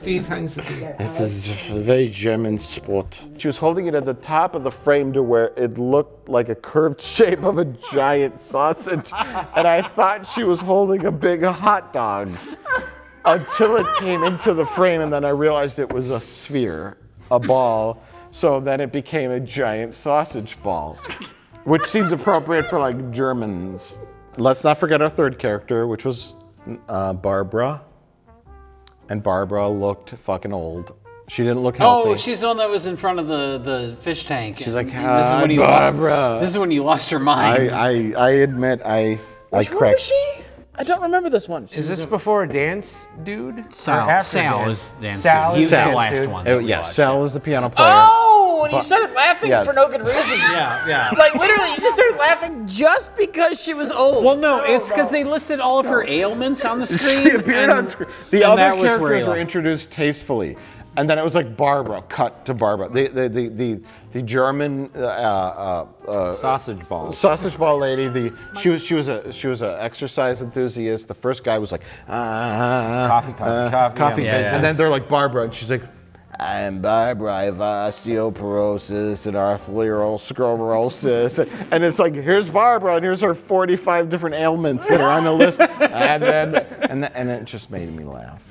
These kinds of things. This is a very German sport. She was holding it at the top of the frame to where it looked like a curved shape of a giant sausage. And I thought she was holding a big hot dog until it came into the frame, and then I realized it was a sphere, a ball. So then it became a giant sausage ball, which seems appropriate for like Germans. Let's not forget our third character, which was Barbara. And Barbara looked fucking old. She didn't look healthy. Oh, she's the one that was in front of the fish tank. She's like, this "Hi, is when you Barbara." This is when you lost your mind. I admit I Which one cracked. was she? I don't remember this one. Is this before a dance dude? Sal. Or after Sal dance? is dance Sal dude. is He was dance the last dude. one. Yes, Sal is the piano player. Oh, and you But- started laughing yes. for no good reason. Yeah. Like literally, you just started laughing just because she was old. Well, no, it's because they listed all of her ailments on the screen. She appeared and- on screen. The and other that was where he characters were lost. introduced tastefully, and then it was like Barbara, cut to Barbara. The German Sausage balls. sausage ball lady. She was an exercise enthusiast. The first guy was like coffee Yeah. and then they're like Barbara, and she's like, I'm Barbara. I have osteoporosis and arthrosclerosis, and it's like, here's Barbara, and here's her 45 different ailments that are on the list, and it just made me laugh.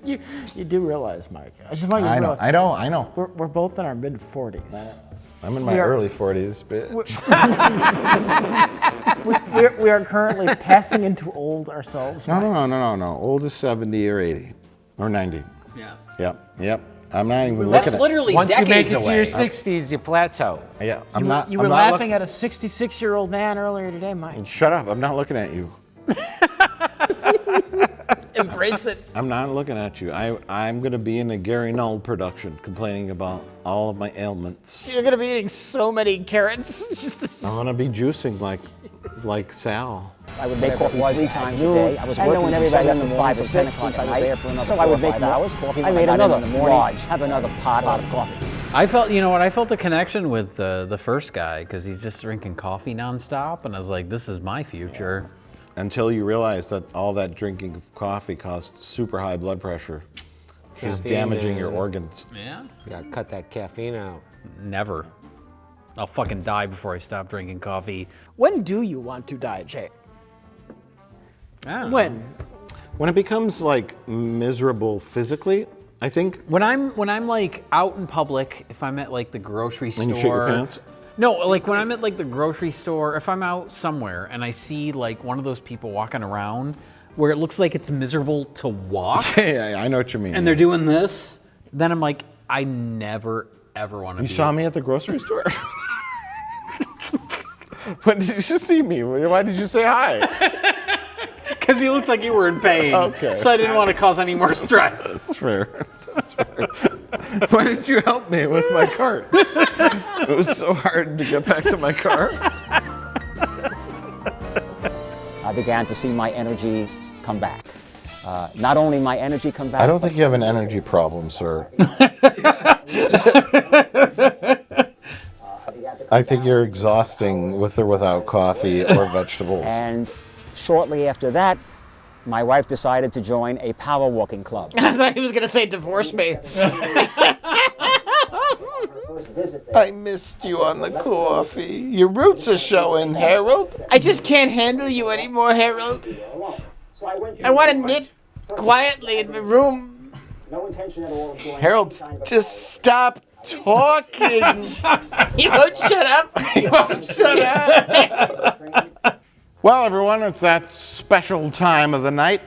You do realize, Mike. I just want you to I realize. know. We're both in our mid 40s. I'm in my We are- early 40s, bitch. We are currently passing into old ourselves. No. Old is 70 or 80 or 90. Yeah. Yep. I'm not even That's looking literally Once you make decades it to away. your 60s, you plateau. at. Yeah, You were laughing at a 66-year-old man earlier today, Mike. Shut up! I'm not looking at you. Embrace it. I'm not looking at you. I'm gonna be in a Gary Null production, complaining about all of my ailments. You're gonna be eating so many carrots. Just I wanna be juicing like Sal. I would make coffee 3 times a day. I was working when everybody left at 5 or 10 o'clock at night. So I would make hours. I made another large, have another pot of coffee. I felt a connection with the first guy because he's just drinking coffee nonstop, and I was like, this is my future. Until you realize that all that drinking of coffee caused super high blood pressure. Just Caffeine, damaging your organs. Yeah. You gotta cut that caffeine out. Never. I'll fucking die before I stop drinking coffee. when do you want to die, Jay? I don't know. When it becomes like miserable physically, I think. When I'm like out in public, if I'm at like the grocery store. When you shit your pants? No, like when I'm at like the grocery store, if I'm out somewhere and I see like one of those people walking around where it looks like it's miserable to walk. Yeah, I know what you mean. And they're doing this, then I'm like, I never ever want to be. You saw me at the grocery store? When did you see me? Why did you say hi? Because you looked like you were in pain. Okay. So I didn't want to cause any more stress. That's fair. That's fair. Why didn't you help me with my cart? It was so hard to get back to my car. I began to see my energy come back. Not only my energy come back. I don't think you have an energy problem, sir. I think you're exhausting with or without coffee or vegetables. And shortly after that, my wife decided to join a power walking club. I thought he was going to say divorce me. I missed you on the coffee. Your roots are showing, Harold. I just can't handle you anymore, Harold. I want to knit quietly in my room. No intention at all of going. Harold, just stop talking. You won't shut up. You won't shut up. Well, everyone, it's that special time of the night.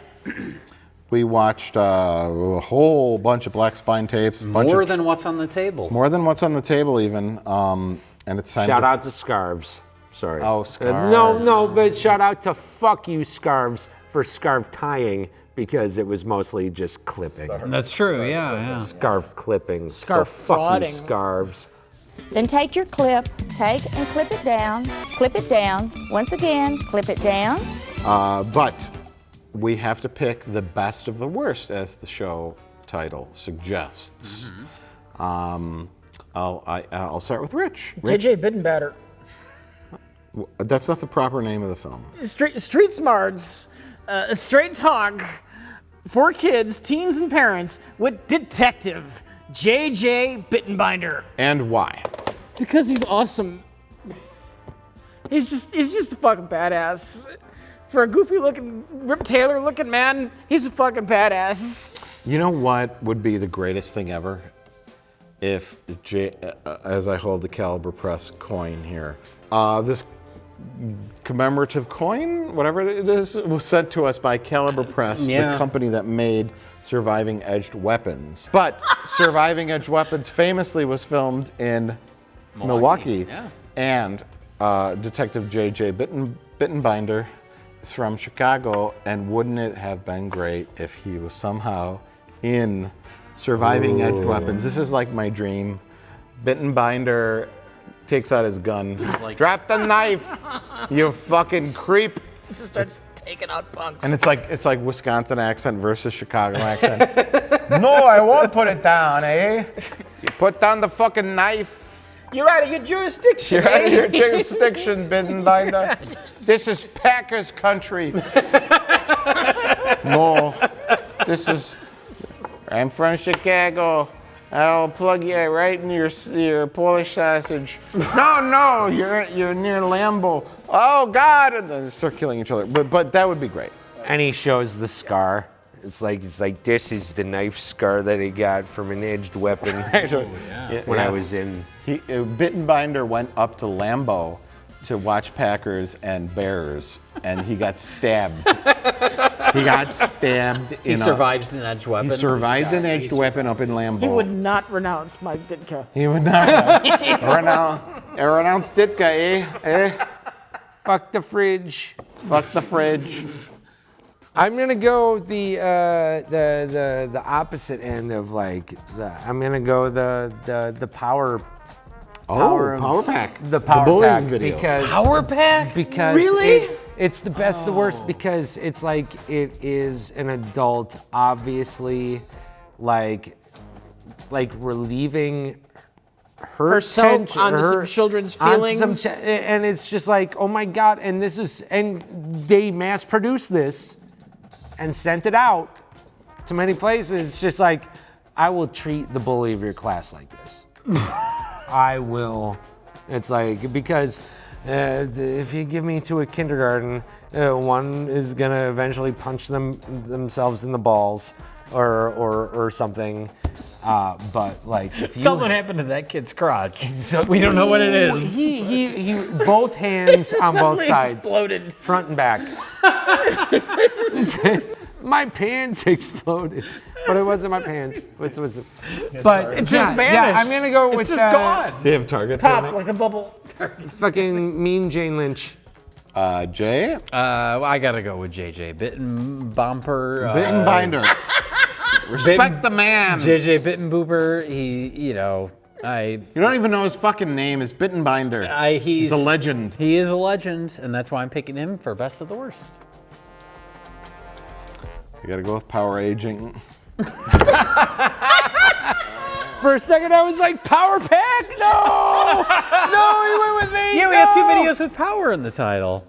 We watched a whole bunch of Black Spine tapes. More than what's on the table. More than what's on the table, even. And it's time Shout out to Scarves. Sorry. Oh, Scarves. No, but shout out to fuck you, Scarves, for scarf tying, because it was mostly just clipping. That's true, yeah. Scarf clipping. Scarf so fuck frauding. you, Scarves. Then take your clip, take and clip it down, once again, clip it down. But we have to pick the best of the worst, as the show title suggests. I'll start with Rich. JJ Bittenbatter. That's not the proper name of the film. Street smarts, straight talk for kids, teens, and parents with Detective JJ Bittenbinder. And why? Because he's awesome. He's just a fucking badass. For a goofy-looking, Rip Taylor-looking man, he's a fucking badass. You know what would be the greatest thing ever? If, as I hold the Caliber Press coin here, this commemorative coin, whatever it is, was sent to us by Caliber Press, the company that made Surviving Edged Weapons. But Surviving Edged Weapons famously was filmed in Milwaukee. And Detective J.J. Bittenbinder is from Chicago, and wouldn't it have been great if he was somehow in Surviving Edged Weapons? This is like my dream. Bittenbinder takes out his gun. Drop the knife, you fucking creep. Just starts taking out punks. And it's like Wisconsin accent versus Chicago accent. No, I won't put it down, eh? You put down the fucking knife. You're out of your jurisdiction. You're out of your jurisdiction, Bittenbinder. This is Packers country. No, I'm from Chicago. I'll plug you right in your Polish sausage. No, you're near Lambeau. Oh God! And then start killing each other. But that would be great. And he shows the scar. It's like this is the knife scar that he got from an edged weapon when I was in. Bittenbinder went up to Lambeau to watch Packers and Bears, and he got stabbed. He got stabbed. He survived an edged weapon. He survived an edged weapon up in Lambeau. He would not renounce Mike Ditka. He would not renounce Ditka, eh? Fuck the fridge. Fuck the fridge. I'm gonna go the opposite end of I'm gonna go the power. Power pack. The power bullying pack video. Because Power pack? Because really? It's the best, the worst, because it's like it is an adult, obviously, like relieving herself onto some children's feelings, and it's just like, oh my God! And they mass produced this and sent it out to many places. It's just like, I will treat the bully of your class like this. I will. It's like, because if you give me to a kindergarten, one is gonna eventually punch themselves in the balls or something. But like, if something happened to that kid's crotch. We don't know what it is. He both hands on both sides, exploded. Front and back. My pants exploded, but it wasn't my pants. But it just vanished. Yeah, I'm gonna go with. It's just gone. Do you have Target? Pop like a bubble. Fucking mean Jane Lynch. Jay? I gotta go with JJ Bittenbinder. Bittenbinder. Respect the man. JJ Bittenbooper, you don't even know his fucking name is Bittenbinder. He's a legend. He is a legend, and that's why I'm picking him for best of the worst. You gotta go with power aging. For a second, I was like, Power Pack? No! No, he went with me! Yeah, we had 2 videos with power in the title.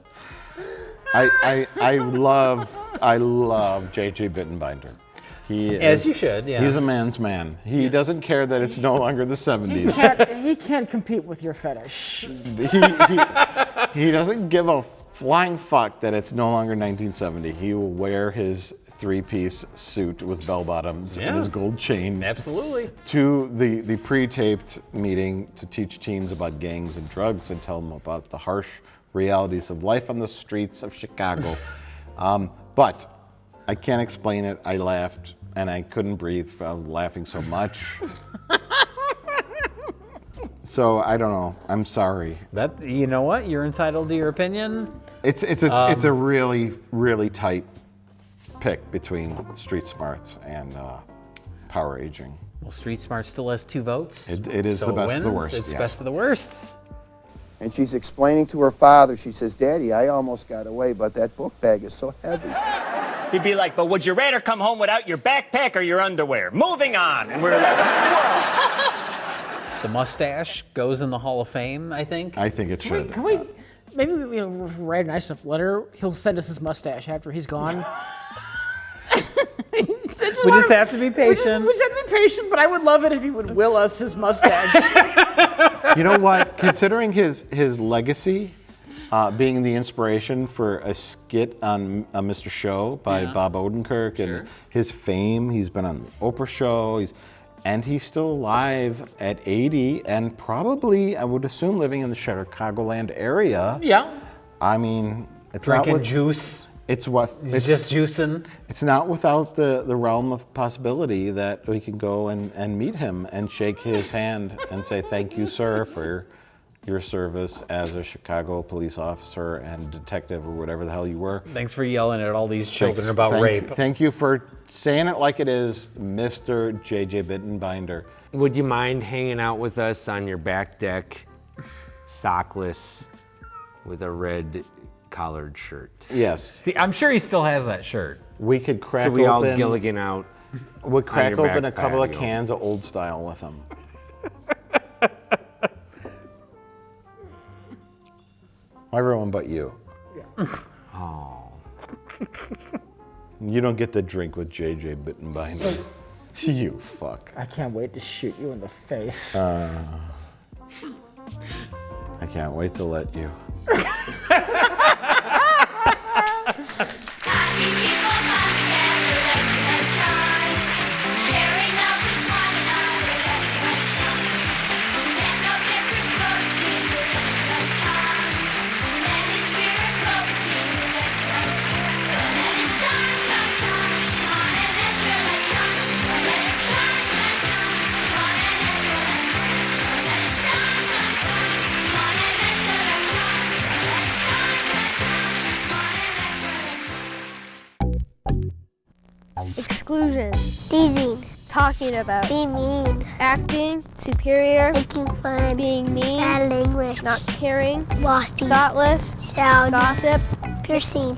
I love JJ Bittenbinder. As you should, yeah. He's a man's man. He doesn't care that it's no longer the 70s. He can't compete with your fetish. He doesn't give a flying fuck that it's no longer 1970. He will wear his 3-piece suit with bell bottoms and his gold chain. Absolutely. To the pre-taped meeting to teach teens about gangs and drugs and tell them about the harsh realities of life on the streets of Chicago. But I can't explain it. I laughed and I couldn't breathe. I was laughing so much. So I don't know. I'm sorry. You know what? You're entitled to your opinion. It's a really, really tight pick between Street Smarts and Power Aging. Well, Street Smart still has 2 votes. It is the best of the worst. It's best of the worst. And she's explaining to her father, she says, Daddy, I almost got away, but that book bag is so heavy. He'd be like, but would you rather come home without your backpack or your underwear? Moving on. And we're like, whoa. The mustache goes in the Hall of Fame, I think. I think it should. Can we maybe write a nice enough letter? He'll send us his mustache after he's gone. We just have to be patient. We just have to be patient, but I would love it if he would will us his mustache. You know what? Considering his legacy, being the inspiration for a skit on Mr. Show by Bob Odenkirk, and his fame, he's been on the Oprah Show, and he's still alive at 80, and probably, I would assume, living in the Chicagoland area. Yeah. I mean, it's drinking not juice. It's just juicing. It's not without the realm of possibility that we can go and meet him and shake his hand and say, thank you, sir, for your service as a Chicago police officer and detective or whatever the hell you were. Thanks for yelling at all these children about rape. Thank you for saying it like it is, Mr. JJ Bittenbinder. Would you mind hanging out with us on your back deck, sockless, with a red collared shirt? Yes. See, I'm sure he still has that shirt. We could crack Could we all open, Gilligan out? We'd crack on your open back a couple of patio? cans of Old Style with him. Everyone but you. Yeah. Oh. You don't get to drink with JJ Bittenbinder. You fuck. I can't wait to shoot you in the face. I can't wait to let you. Exclusion. Teasing. Talking about. Being mean. Acting. Superior. Making fun. Being mean. Bad language. Not caring. Bossy. Thoughtless. Shouting. Gossip. Piercing.